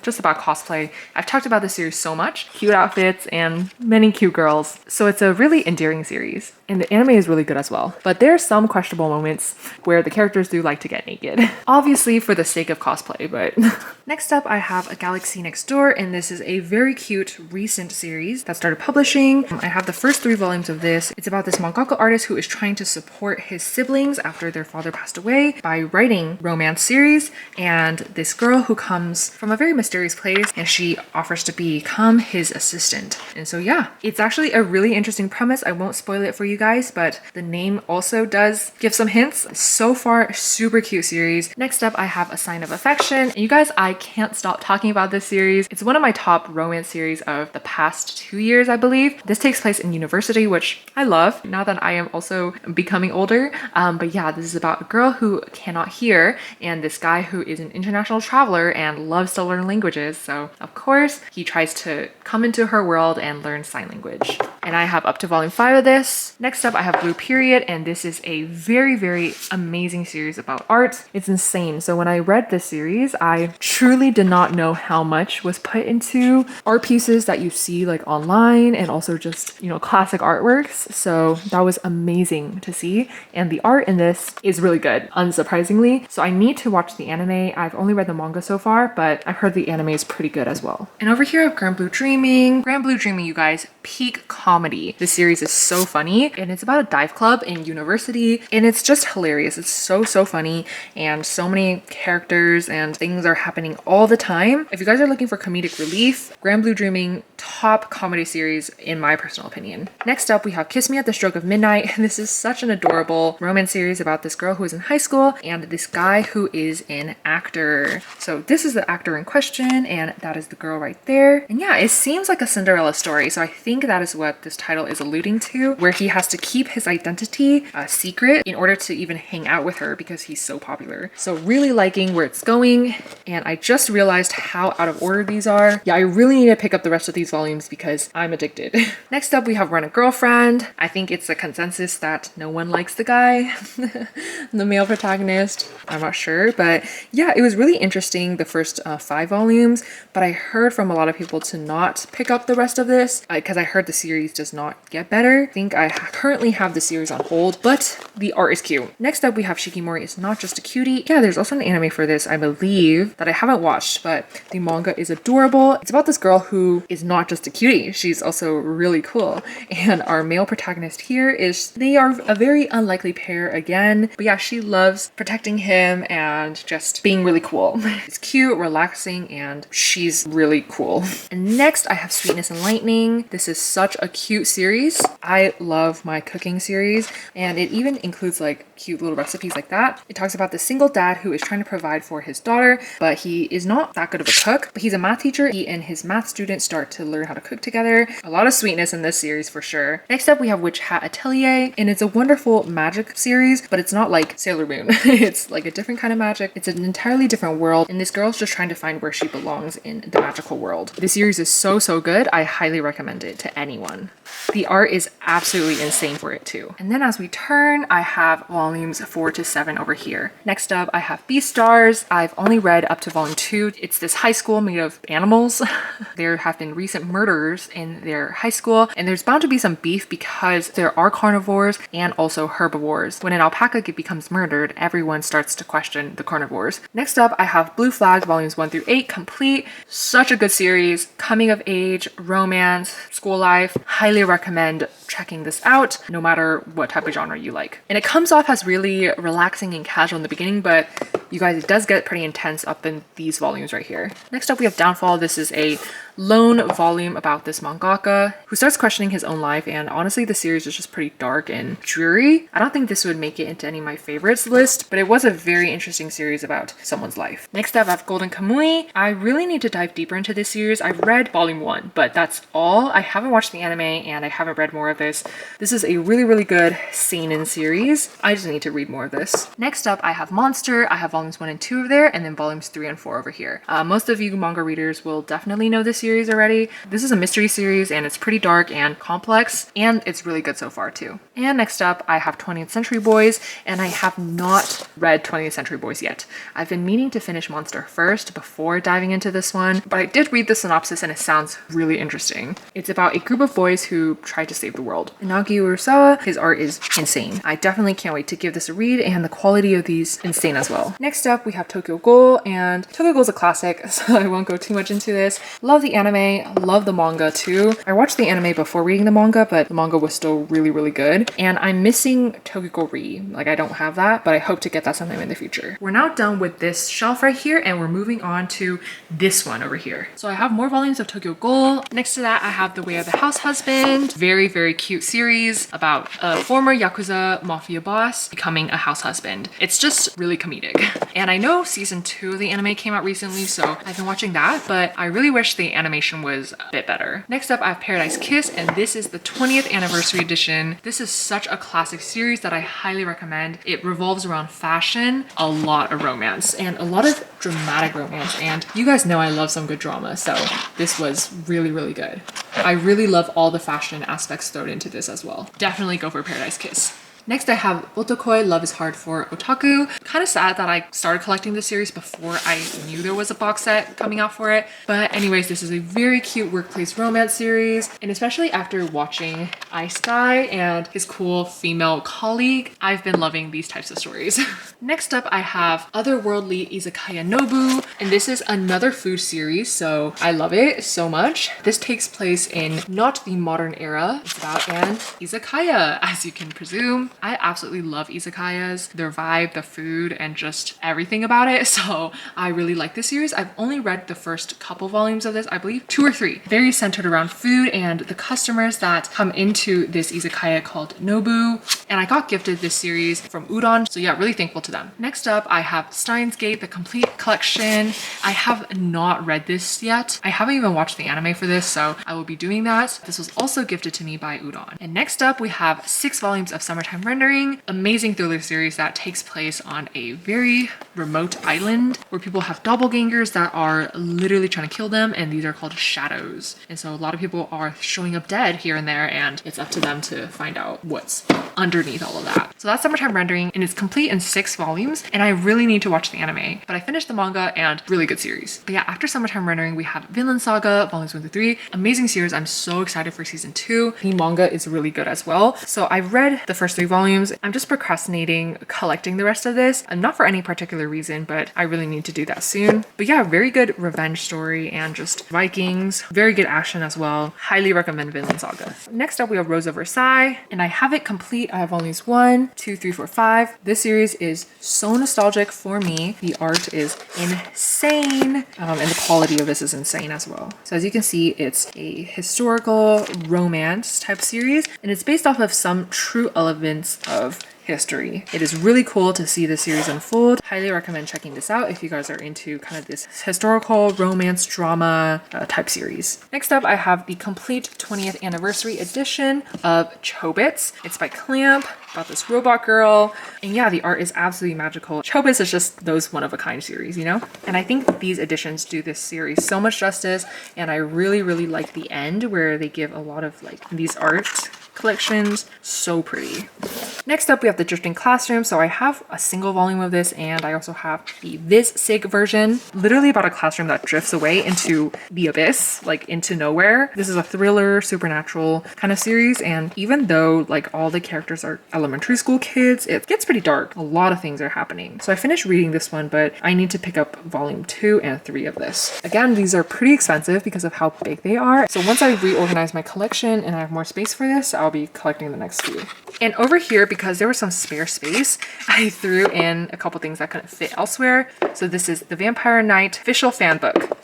just about cosplay. I've talked about this series so much. Cute outfits and many cute girls. So it's a really endearing series. And the anime is really good as well. But there are some questionable moments where the characters do like to get naked. Obviously for the sake of cosplay, but... Next up, I have A Galaxy Next Door, and this is a very cute recent series that started publishing. I have the first 3 volumes of this. It's about this mangaka artist who is trying to support his siblings after their father passed away by writing romance series, and this girl who comes from a very mysterious place, and she offers to become his assistant. And so yeah, it's actually a really interesting premise. I won't spoil it for you guys, but the name also does give some hints. So far, super cute series. Next up, I have A Sign of Affection. And you guys, I can't stop talking about this series. It's one of my top romance series of the past 2 years, I believe. This takes place in university, which I love now that I am also becoming older. But yeah, this is about a girl who cannot hear and this guy who is an international traveler and loves to learn languages. So of course, he tries to come into her world and learn sign language. And I have up to volume 5 of this. Next up, I have Blue Period, and this is a very amazing series about art. It's insane. So when I read this series, I truly did not know how much was put into art pieces that you see like online and also just, you know, classic artworks. So that was amazing to see. And the art in this is really good, unsurprisingly. So I need to watch the anime. I've only read the manga so far, but I've heard the anime is pretty good as well. And over here I have Grand Blue Dreaming. Grand Blue Dreaming, you guys, peak comedy. This series is so funny, and it's about a dive club in university, and it's just hilarious. It's so funny, and so many characters and things are happening all the time. If you guys are looking for comedic relief, Grand Blue Dreaming, top comedy series in my personal opinion. Next up, we have Kiss Me at the Stroke of Midnight. This is such an adorable romance series about this girl who is in high school and this guy who is an actor. So this is the actor in question, and that is the girl right there. And yeah, it seems like a Cinderella story, so I think that is what this title is alluding to, where he has to keep his identity a secret in order to even hang out with her because he's so popular. So really liking where it's going, and I just realized how out of order these are. Yeah, I really need to pick up the rest of these volumes because I'm addicted. Next up, we have Rent a Girlfriend. I think it's a consensus that no one likes the guy, the male protagonist. I'm not sure, but yeah, it was really interesting the first 5 volumes, but I heard from a lot of people to not pick up the rest of this because I heard the series does not get better. I think I currently have the series on hold, but the art is cute. Next up, we have Shikimori Is Not Just a Cutie. Yeah, there's also an anime for this, I believe, that I haven't watched, but the manga is adorable. It's about this girl who is not just a cutie. She's also really cool. And our male protagonist here they are a very unlikely pair again, but yeah, she loves protecting him and just being really cool. It's cute, relaxing, and she's really cool. And next, I have Sweetness and Lightning. This is such a cute series. I love my cooking series, and it even includes like cute little recipes like that. It talks about the single dad who is trying to provide for his daughter, but he is not that good of a cook, but he's a math teacher. He and his math student start to learn how to cook together. A lot of sweetness in this series for sure. Next up, we have Witch Hat Atelier, and it's a wonderful magic series, but it's not like Sailor Moon. It's like a different kind of magic. It's an entirely different world, and this girl's just trying to find where she belongs in the magical world. This series is so good. I highly recommend it. it to anyone. The art is absolutely insane for it too. And then as we turn, I have volumes 4 to 7 over here. Next up, I have Beastars. I've only read up to volume 2. It's this high school made of animals. There have been recent murders in their high school, and there's bound to be some beef because there are carnivores and also herbivores. When an alpaca becomes murdered, everyone starts to question the carnivores. Next up, I have Blue Flag volumes 1 through 8 complete. Such a good series, coming of age, romance, school life. Highly recommend checking this out no matter what type of genre you like. And it comes off as really relaxing and casual in the beginning, but you guys, it does get pretty intense up in these volumes right here. Next up, we have Downfall. This is a lone volume about this mangaka who starts questioning his own life, and honestly the series is just pretty dark and dreary. I don't think this would make it into any of my favorites list, but it was a very interesting series about someone's life. Next up, I have Golden Kamuy. I really need to dive deeper into this series. I've read volume 1, but that's all. I haven't watched the anime and I haven't read more of this. This is a really good seinen series. I just need to read more of this. Next up, I have Monster. I have volumes 1 and 2 over there, and then volumes 3 and 4 over here. Most of you manga readers will definitely know this series already. This is a mystery series and it's pretty dark and complex, and it's really good so far too. And next up, I have 20th Century Boys, and I have not read 20th Century Boys yet. I've been meaning to finish Monster first before diving into this one, but I did read the synopsis and it sounds really interesting. It's about a group of boys who try to save the world. Inagi Urasawa, his art is insane. I definitely can't wait to give this a read, and the quality of these insane as well. Next up, we have Tokyo Ghoul, and Tokyo Ghoul is a classic, so I won't go too much into this. Love the anime, love the manga too. I watched the anime before reading the manga, but the manga was still really good. And I'm missing Tokyo Ghoul Re. Like, I don't have that, but I hope to get that sometime in the future. We're now done with this shelf right here, and we're moving on to this one over here. So I have more volumes of Tokyo Ghoul. Next to that, I have The Way of the House Husband. Very cute series about a former Yakuza mafia boss becoming a house husband. It's just really comedic. And I know season 2 of the anime came out recently, so I've been watching that, but I really wish the animation was a bit better. Next up, I have Paradise Kiss, and this is the 20th anniversary edition. This is such a classic series that I highly recommend. It revolves around fashion, a lot of romance, and a lot of dramatic romance. And you guys know I love some good drama, so this was really good. I really love all the fashion aspects thrown into this as well. Definitely go for Paradise Kiss. Next, I have Otokoi, Love is Hard for Otaku. Kind of sad that I started collecting this series before I knew there was a box set coming out for it. But anyways, this is a very cute workplace romance series. And especially after watching Ice Guy and his cool female colleague, I've been loving these types of stories. Next up, I have Otherworldly Izakaya Nobu. And this is another food series, so I love it so much. This takes place in not the modern era. It's about an izakaya, as you can presume. I absolutely love izakayas, their vibe, the food, and just everything about it. So I really like this series. I've only read the first couple volumes of this, I believe 2 or 3. Very centered around food and the customers that come into this izakaya called Nobu. And I got gifted this series from Udon, so yeah, really thankful to them. Next up, I have Steins Gate, the complete collection. I have not read this yet. I haven't even watched the anime for this, so I will be doing that. This was also gifted to me by Udon. And next up, we have 6 volumes of Summertime Rendering, amazing thriller series that takes place on a very remote island where people have doppelgangers that are literally trying to kill them, and these are called shadows. And so a lot of people are showing up dead here and there, and it's up to them to find out what's underneath all of that. So that's Summertime Rendering, and it's complete in 6 volumes, and I really need to watch the anime, but I finished the manga and really good series. But yeah, after Summertime Rendering, we have Vinland Saga volumes 1 through 3. Amazing series. I'm so excited for season 2. The manga is really good as well. So I've read the first 3 volumes. I'm just procrastinating collecting the rest of this, and not for any particular reason, but I really need to do that soon. But yeah, very good revenge story and just Vikings. Very good action as well. Highly recommend Vinland Saga. Next up, we have Rose of Versailles, and I have it complete. I have volumes 1, 2, 3, 4, 5. This series is so nostalgic for me. The art is insane, and the quality of this is insane as well. So as you can see, it's a historical romance type series, and it's based off of some true elements of history. It is really cool to see the series unfold. Highly recommend checking this out if you guys are into kind of this historical romance drama type series. Next up, I have the complete 20th anniversary edition of Chobits. It's by Clamp, about this robot girl. And yeah, the art is absolutely magical. Chobits is just those one-of-a-kind series, you know? And I think these editions do this series so much justice, and I really, really like the end where they give a lot of like these art collections. So pretty. Next up, we have the Drifting Classroom. So I have a single volume of this, and I also have the Viz Sig version, literally about a classroom that drifts away into the abyss, like into nowhere. This is a thriller, supernatural kind of series, and even though like all the characters are elementary school kids, it gets pretty dark. A lot of things are happening. So I finished reading this one, but I need to pick up volume 2 and 3 of this. Again, these are pretty expensive because of how big they are. So once I reorganize my collection and I have more space for this, I'll be collecting the next few. And over here, because there was some spare space, I threw in a couple things that couldn't fit elsewhere. So this is the Vampire Knight official fan book.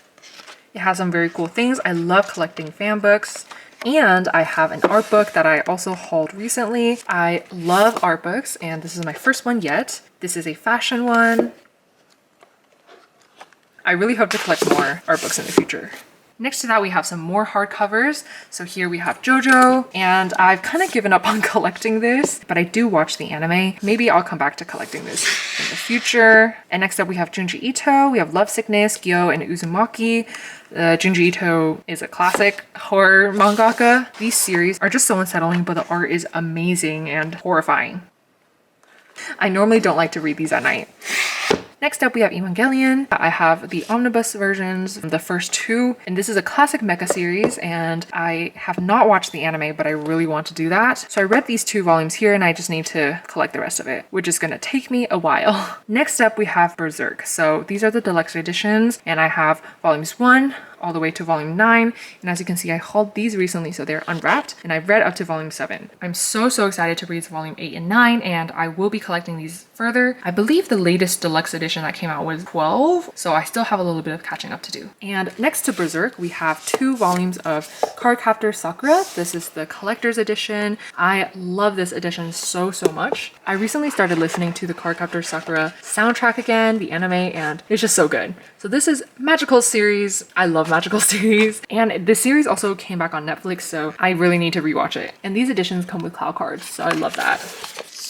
It has some very cool things. I love collecting fan books. And I have an art book that I also hauled recently. I love art books, and this is my first one yet. This is a fashion one. I really hope to collect more art books in the future. Next to that, we have some more hardcovers. So here we have JoJo, and I've kind of given up on collecting this, but I do watch the anime. Maybe I'll come back to collecting this in the future. And next up, we have Junji Ito. We have Love Sickness, Gyo, and Uzumaki. Junji Ito is a classic horror mangaka. These series are just so unsettling, but the art is amazing and horrifying. I normally don't like to read these at night. Next up, we have Evangelion. I have the omnibus versions, the first 2, and this is a classic mecha series, and I have not watched the anime, but I really want to do that. So I read these 2 volumes here, and I just need to collect the rest of it, which is gonna take me a while. Next up, we have Berserk. So these are the deluxe editions, and I have volumes 1 all the way to volume 9, and as you can see, I hauled these recently, so they're unwrapped, and I've read up to volume 7. I'm so excited to read volume 8 and 9, and I will be collecting these further. I believe the latest deluxe edition that came out was 12, so I still have a little bit of catching up to do. And next to Berserk, we have 2 volumes of Cardcaptor Sakura. This is the collector's edition. I love this edition so much. I recently started listening to the Cardcaptor Sakura soundtrack again, the anime, and it's just so good. So this is Magical series. I love Magical series, and this series also came back on Netflix, so I really need to rewatch it. And these editions come with cloud cards, so I love that.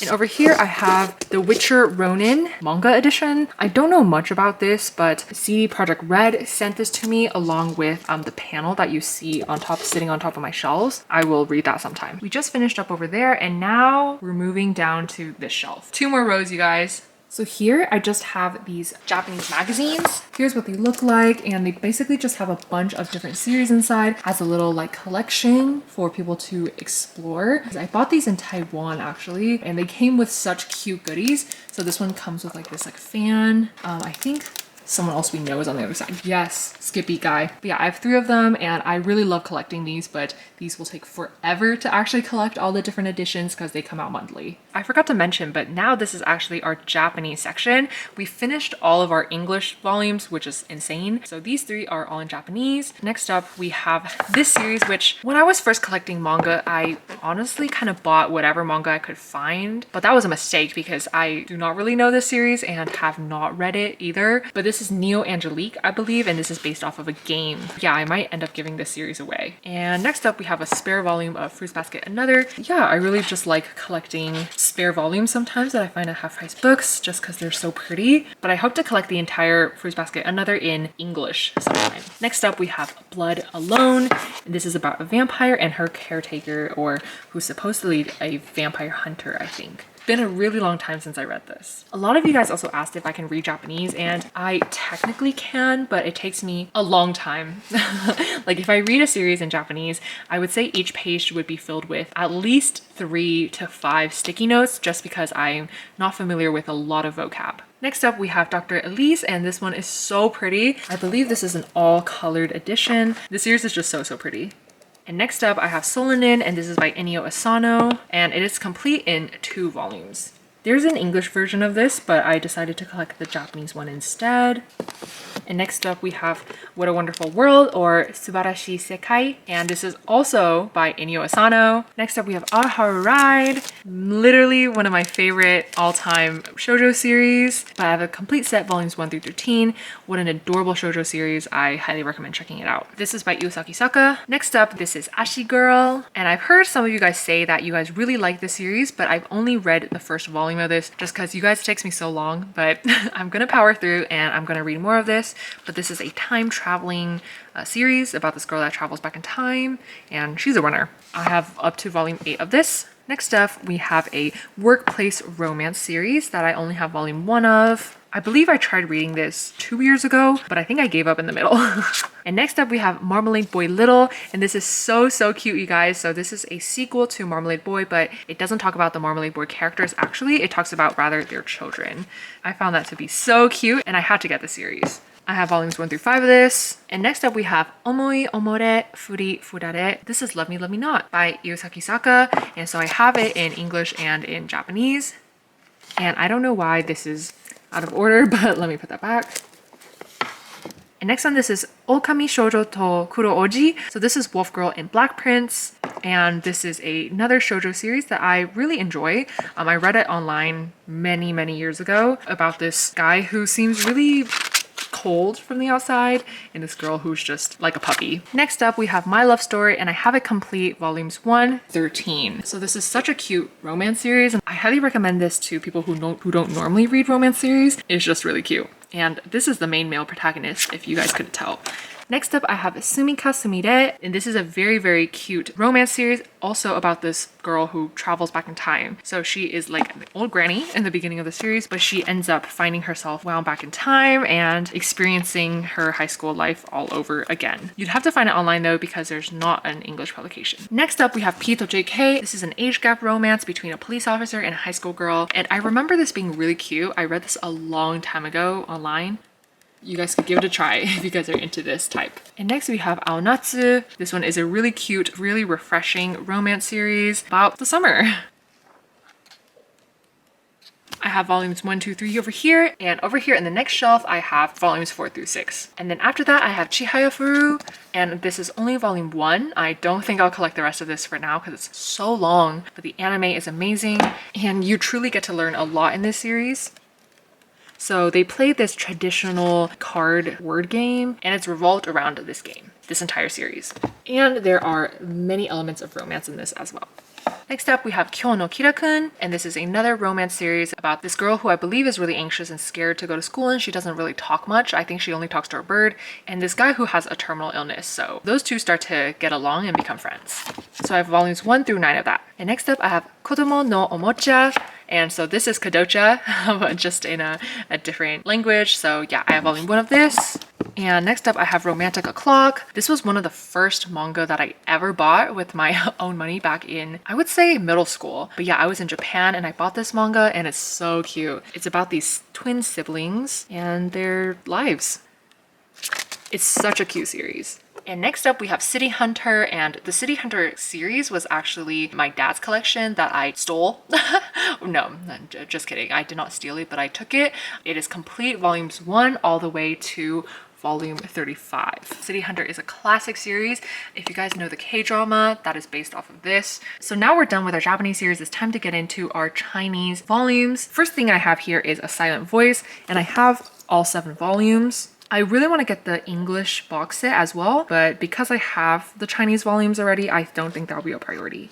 And over here I have the Witcher Ronin manga edition. I don't know much about this, but CD Projekt Red sent this to me along with the panel that you see on top, sitting on top of my shelves. I will read that sometime. We just finished up over there, and now we're moving down to this shelf. 2 more rows, you guys. So here I just have these Japanese magazines. Here's what they look like, and they basically just have a bunch of different series inside. Has a little like collection for people to explore. I bought these in Taiwan actually, and they came with such cute goodies. So this one comes with like this like fan. I think someone else we know is on the other side. Yes, Skippy guy. But yeah, I have 3 of them, and I really love collecting these, but these will take forever to actually collect all the different editions because they come out monthly. I forgot to mention, but now this is actually our Japanese section. We finished all of our English volumes, which is insane. So these 3 are all in Japanese. Next up, we have this series, which when I was first collecting manga, I honestly kind of bought whatever manga I could find, but that was a mistake because I do not really know this series and have not read it either. But this is Neo Angelique, I believe, and this is based off of a game. Yeah, I might end up giving this series away. And next up, we have a spare volume of Fruits Basket Another. Yeah, I really just like collecting spare volumes sometimes that I find at half-price books just because they're so pretty. But I hope to collect the entire Fruits Basket Another in English sometime. Next up, we have Blood Alone. And this is about a vampire and her caretaker, or who's supposedly a vampire hunter, I think. Been a really long time since I read this. A lot of you guys also asked if I can read Japanese, and I technically can, but it takes me a long time. Like if I read a series in Japanese, I would say each page would be filled with at least 3 to 5 sticky notes just because I'm not familiar with a lot of vocab. Next up, we have Dr. Elise, and this one is so pretty. I believe this is an all-colored edition. The series is just so pretty. And next up, I have Solanin, and this is by Inio Asano, and it is complete in 2 volumes. There's an English version of this, but I decided to collect the Japanese one instead. And next up we have What a Wonderful World, or Subarashi Sekai, and this is also by Inyo Asano. Next up we have Aharu Ride, literally one of my favorite all-time shoujo series, but I have a complete set, volumes 1 through 13. What an adorable shoujo series. I highly recommend checking it out. This is by Iwasaki Saka. Next up, this is Ashi Girl, and I've heard some of you guys say that you guys really like this series, but I've only read the first volume of this just because you guys, it takes me so long, but I'm gonna power through and I'm gonna read more of this. But this is a time traveling series about this girl that travels back in time, and she's a runner. I have up to volume 8 of this. Next up, we have a workplace romance series that I only have volume 1 of. I believe I tried reading this 2 years ago, but I think I gave up in the middle. And next up we have Marmalade Boy Little, and this is so cute, you guys. So this is a sequel to Marmalade Boy, but it doesn't talk about the Marmalade Boy characters. Actually, it talks about rather their children. I found that to be so cute, and I had to get the series. I have volumes 1 through 5 of this. And next up we have Omoi Omore Furi Furare. This is Love Me Love Me Not by Iwasaki Saka, and so I have it in English and in Japanese. And I don't know why this is out of order, but let me put that back. And next on this is Okami Shoujo to Kuro Oji. So this is Wolf Girl in Black Prince, and this is another shoujo series that I really enjoy. I read it online many years ago about this guy who seems really cold from the outside and this girl who's just like a puppy. Next up we have My Love Story, and I have it complete, volumes 1 13. So this is such a cute romance series, and I highly recommend this to people who don't normally read romance series. It's just really cute, and this is the main male protagonist, if you guys couldn't tell. Next up I have Sumika Sumire, and this is a very cute romance series also about this girl who travels back in time. So she is like an old granny in the beginning of the series, but she ends up finding herself wound back in time and experiencing her high school life all over again. You'd have to find it online though, because there's not an English publication. Next up we have Pito JK. This is an age gap romance between a police officer and a high school girl, and I remember this being really cute. I read this a long time ago online. You guys could give it a try if you guys are into this type. And next we have Aonatsu. This one is a really cute, really refreshing romance series about the summer. I have volumes 1, 2, 3 over here, and over here in the next shelf I have volumes 4 through 6. And then after that I have Chihaya Furu, and this is only volume 1. I don't think I'll collect the rest of this for now because it's so long, but the anime is amazing and you truly get to learn a lot in this series. So they play this traditional card word game, and it's revolved around this game, this entire series. And there are many elements of romance in this as well. Next up we have Kyo no Kira-kun, and this is another romance series about this girl who I believe is really anxious and scared to go to school, and she doesn't really talk much. I think she only talks to her bird, and this guy who has a terminal illness. So those two start to get along and become friends. So I have volumes 1 through 9 of that. And next up I have Kodomo no Omocha, and so this is Kadocha, but just in a different language. So yeah, I have volume 1 of this. And next up I have Romantic O'Clock. This was one of the first manga that I ever bought with my own money back in, I would say, middle school. But yeah, I was in Japan and I bought this manga, and it's so cute. It's about these twin siblings and their lives. It's such a cute series. And next up we have City Hunter, and the City Hunter series was actually my dad's collection that I stole. No, just kidding. I did not steal it, but I took it. It is complete, volumes 1 all the way to volume 35. City Hunter is a classic series. If you guys know the K-drama, that is based off of this. So now we're done with our Japanese series. It's time to get into our Chinese volumes. First thing I have here is A Silent Voice, and I have all 7 volumes. I really want to get the English box set as well, but because I have the Chinese volumes already, I don't think that'll be a priority.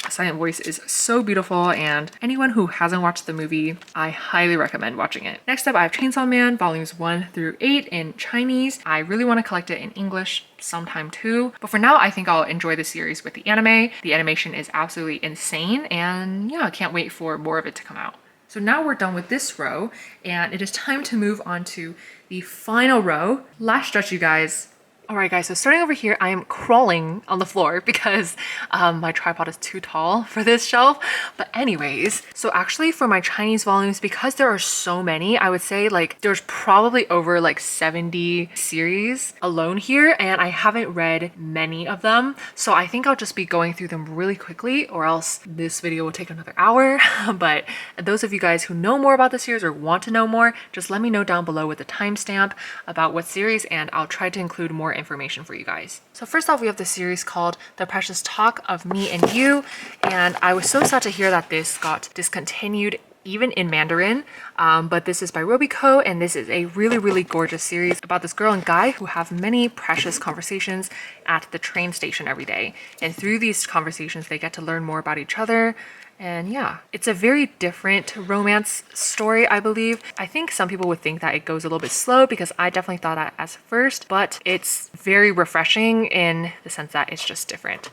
A Silent Voice is so beautiful, and anyone who hasn't watched the movie, I highly recommend watching it. Next up, I have Chainsaw Man volumes 1 through 8 in Chinese. I really want to collect it in English sometime too, but for now I think I'll enjoy the series with the anime. The animation is absolutely insane, and yeah, I can't wait for more of it to come out. So now we're done with this row, and it is time to move on to the final row. Last stretch, you guys. Alright guys, so starting over here, I am crawling on the floor because my tripod is too tall for this shelf. But anyways, so actually for my Chinese volumes, because there are so many, I would say like there's probably over like 70 series alone here, and I haven't read many of them. So I think I'll just be going through them really quickly, or else this video will take another hour. But those of you guys who know more about the series or want to know more, just let me know down below with a timestamp about what series, and I'll try to include more information for you guys. So first off, we have the series called The Precious Talk of Me and You, and I was so sad to hear that this got discontinued even in Mandarin, but this is by Robico, and this is a really gorgeous series about this girl and guy who have many precious conversations at the train station every day, and through these conversations they get to learn more about each other. And yeah, it's a very different romance story, I believe. I think some people would think that it goes a little bit slow, because I definitely thought that at first, but it's very refreshing in the sense that it's just different.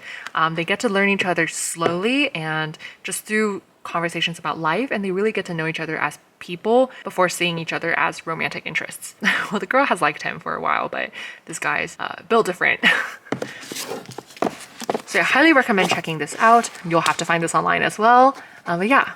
They get to learn each other slowly and just through conversations about life, and they really get to know each other as people before seeing each other as romantic interests. Well, the girl has liked him for a while, but this guy's built different. So I highly recommend checking this out. You'll have to find this online as well. But yeah.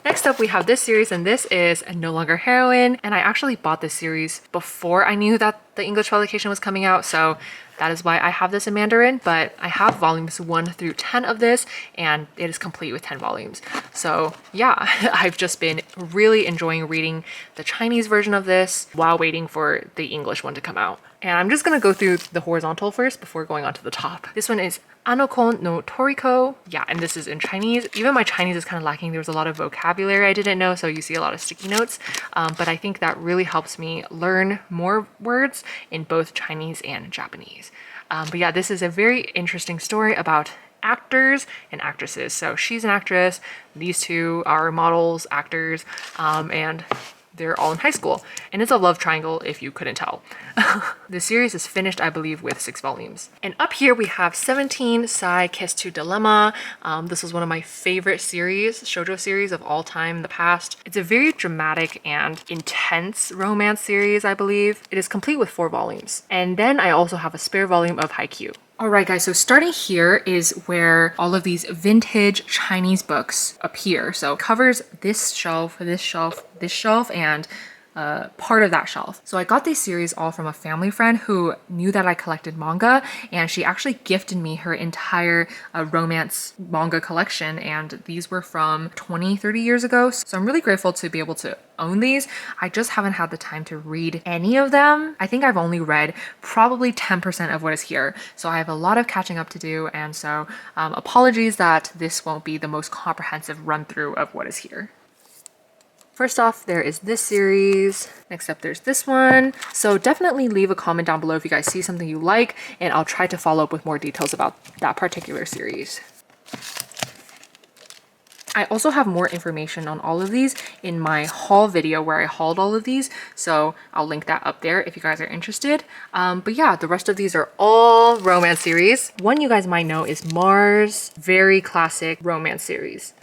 Next up, we have this series, and this is No Longer Heroine. And I actually bought this series before I knew that the English publication was coming out, so that is why I have this in Mandarin. But I have volumes 1 through 10 of this, and it is complete with 10 volumes. So yeah, I've just been really enjoying reading the Chinese version of this while waiting for the English one to come out. And I'm just gonna go through the horizontal first before going on to the top. This one is Anokon no Toriko. Yeah, and this is in Chinese. Even my Chinese is kind of lacking. There was a lot of vocabulary I didn't know, so you see a lot of sticky notes. But I think that really helps me learn more words in both Chinese and Japanese. But yeah, this is a very interesting story about actors and actresses. So she's an actress, these two are models, actors, and they're all in high school, and it's a love triangle if you couldn't tell. The series is finished, I believe, with 6 volumes. And up here we have 17 Sai Kiss to Dilemma. This was one of my favorite series, shoujo series of all time in the past. It's a very dramatic and intense romance series, I believe. It is complete with 4 volumes. And then I also have a spare volume of Haikyuu. Alright guys, so starting here is where all of these vintage Chinese books appear. So it covers this shelf, this shelf, this shelf, and part of that shelf. So I got these series all from a family friend who knew that I collected manga, and she actually gifted me her entire romance manga collection, and these were from 20-30 years ago. So I'm really grateful to be able to own these. I just haven't had the time to read any of them. I think I've only read probably 10% of what is here. So I have a lot of catching up to do, and so apologies that this won't be the most comprehensive run through of what is here. First off, there is this series. Next up, there's this one. So definitely leave a comment down below if you guys see something you like, and I'll try to follow up with more details about that particular series. I also have more information on all of these in my haul video where I hauled all of these, so I'll link that up there if you guys are interested. But yeah, the rest of these are all romance series. One you guys might know is Mars, very classic romance series.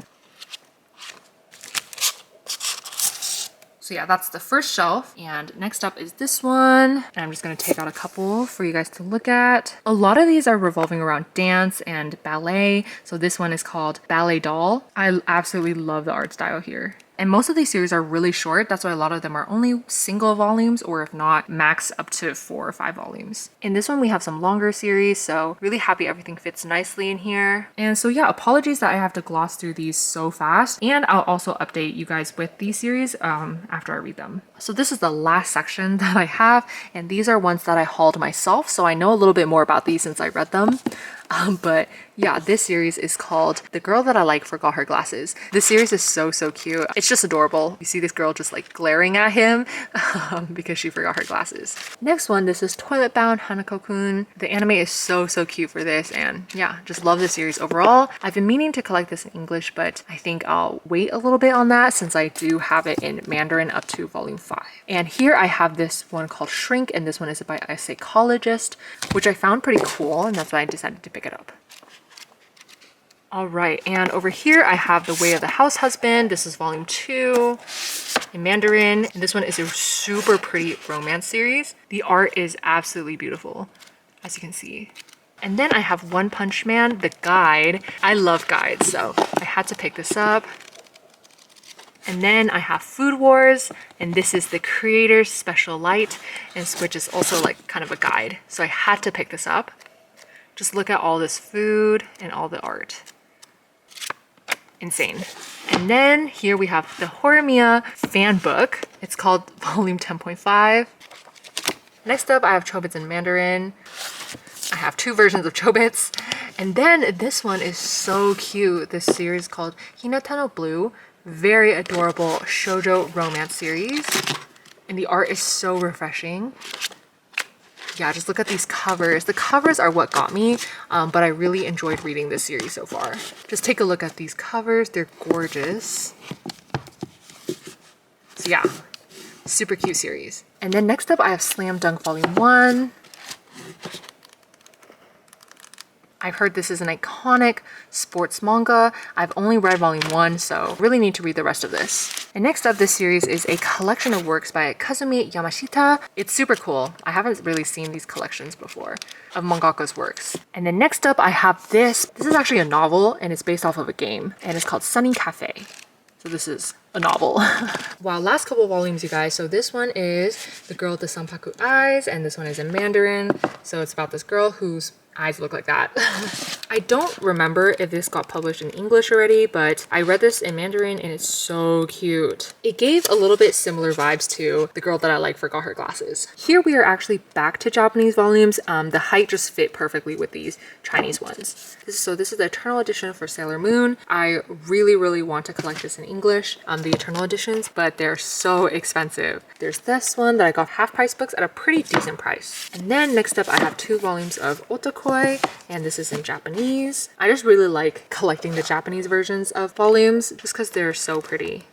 So yeah, that's the first shelf. And next up is this one. And I'm just gonna take out a couple for you guys to look at. A lot of these are revolving around dance and ballet. So this one is called Ballet Doll. I absolutely love the art style here. And most of these series are really short. That's why a lot of them are only single volumes, or if not, max up to 4 or 5 volumes. In this one, we have some longer series, so really happy everything fits nicely in here. And so yeah, apologies that I have to gloss through these so fast. And I'll also update you guys with these series after I read them. So this is the last section that I have, and these are ones that I hauled myself, so I know a little bit more about these since I read them. But yeah, this series is called The Girl That I Like Forgot Her Glasses. This series is so cute. It's just adorable. You see this girl just like glaring at him because she forgot her glasses. Next one, this is Toilet Bound Hanako-kun. The anime is so cute for this, and yeah, just love this series overall. I've been meaning to collect this in English, but I think I'll wait a little bit on that since I do have it in Mandarin up to volume 5. And here I have this one called Shrink, and this one is by a psychologist, which I found pretty cool, and that's why I decided to pick it up. All right, and over here I have The Way of the House Husband. This is volume 2 in Mandarin. And this one is a super pretty romance series. The art is absolutely beautiful. as you can see. And then I have One Punch Man, the guide. I love guides, so I had to pick this up. And then I have Food Wars, and this is the creator's special light, which is also like kind of a guide. So I had to pick this up. Just look at all this food and all the art. Insane. And then here we have the Horimiya fan book. It's called Volume 10.5. Next up, I have Chobits in Mandarin. I have 2 versions of Chobits. And then this one is so cute. This series called Hinata no Blue. Very adorable shoujo romance series. And the art is so refreshing. Yeah, just look at these covers. The covers are what got me, but I really enjoyed reading this series so far. Just take a look at these covers. They're gorgeous. So yeah, super cute series. And then next up, I have Slam Dunk Volume 1. I've heard this is an iconic sports manga. I've only read volume 1, so really need to read the rest of this. And next up, this series is a collection of works by Kazumi Yamashita. It's super cool. I haven't really seen these collections before of mangaka's works. And then next up, I have this. This is actually a novel, and it's based off of a game, and it's called Sunny Cafe. So this is a novel. Wow, last couple volumes, you guys. So this one is The Girl with the Sanpaku Eyes, and this one is in Mandarin. So it's about this girl whose eyes look like that. I don't remember if this got published in English already, but I read this in Mandarin and it's so cute. It gave a little bit similar vibes to The Girl That I Like Forgot Her Glasses. Here we are actually back to Japanese volumes. The height just fit perfectly with these Chinese ones. So this is the Eternal Edition for Sailor Moon. I really want to collect this in English, the Eternal Editions, but they're so expensive. There's this one that I got half price books at a pretty decent price. And then next up, I have 2 volumes of Otokoi, and this is in Japanese. I just really like collecting the Japanese versions of volumes just because they're so pretty.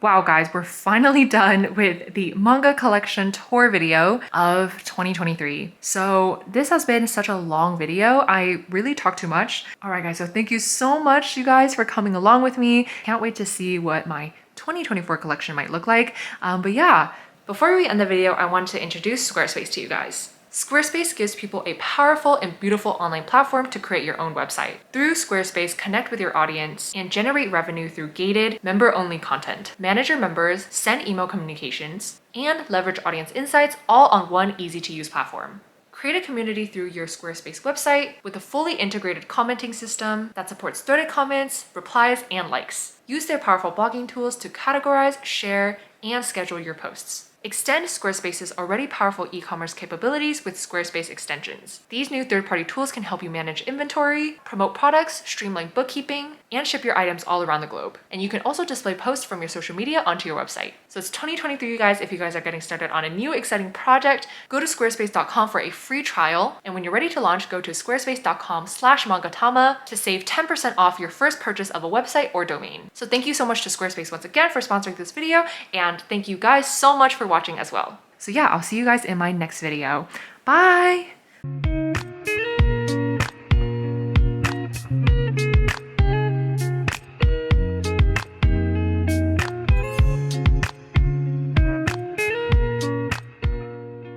Wow, guys, we're finally done with the manga collection tour video of 2023. So this has been such a long video. I really talked too much. All right, guys, so thank you so much, you guys, for coming along with me. Can't wait to see what my 2024 collection might look like. But yeah, before we end the video, I wanted to introduce Squarespace to you guys. Squarespace gives people a powerful and beautiful online platform to create your own website. Through Squarespace, connect with your audience and generate revenue through gated, member-only content. Manage your members, send email communications, and leverage audience insights all on one easy-to-use platform. Create a community through your Squarespace website with a fully integrated commenting system that supports threaded comments, replies, and likes. Use their powerful blogging tools to categorize, share, and schedule your posts. Extend Squarespace's already powerful e-commerce capabilities with Squarespace extensions. These new third-party tools can help you manage inventory, promote products, streamline bookkeeping, and ship your items all around the globe. And you can also display posts from your social media onto your website. So it's 2023, you guys. If you guys are getting started on a new exciting project, go to squarespace.com for a free trial. And when you're ready to launch, go to squarespace.com/mangatama to save 10% off your first purchase of a website or domain. So thank you so much to Squarespace once again for sponsoring this video. And thank you guys so much for watching as well. So yeah, I'll see you guys in my next video. Bye!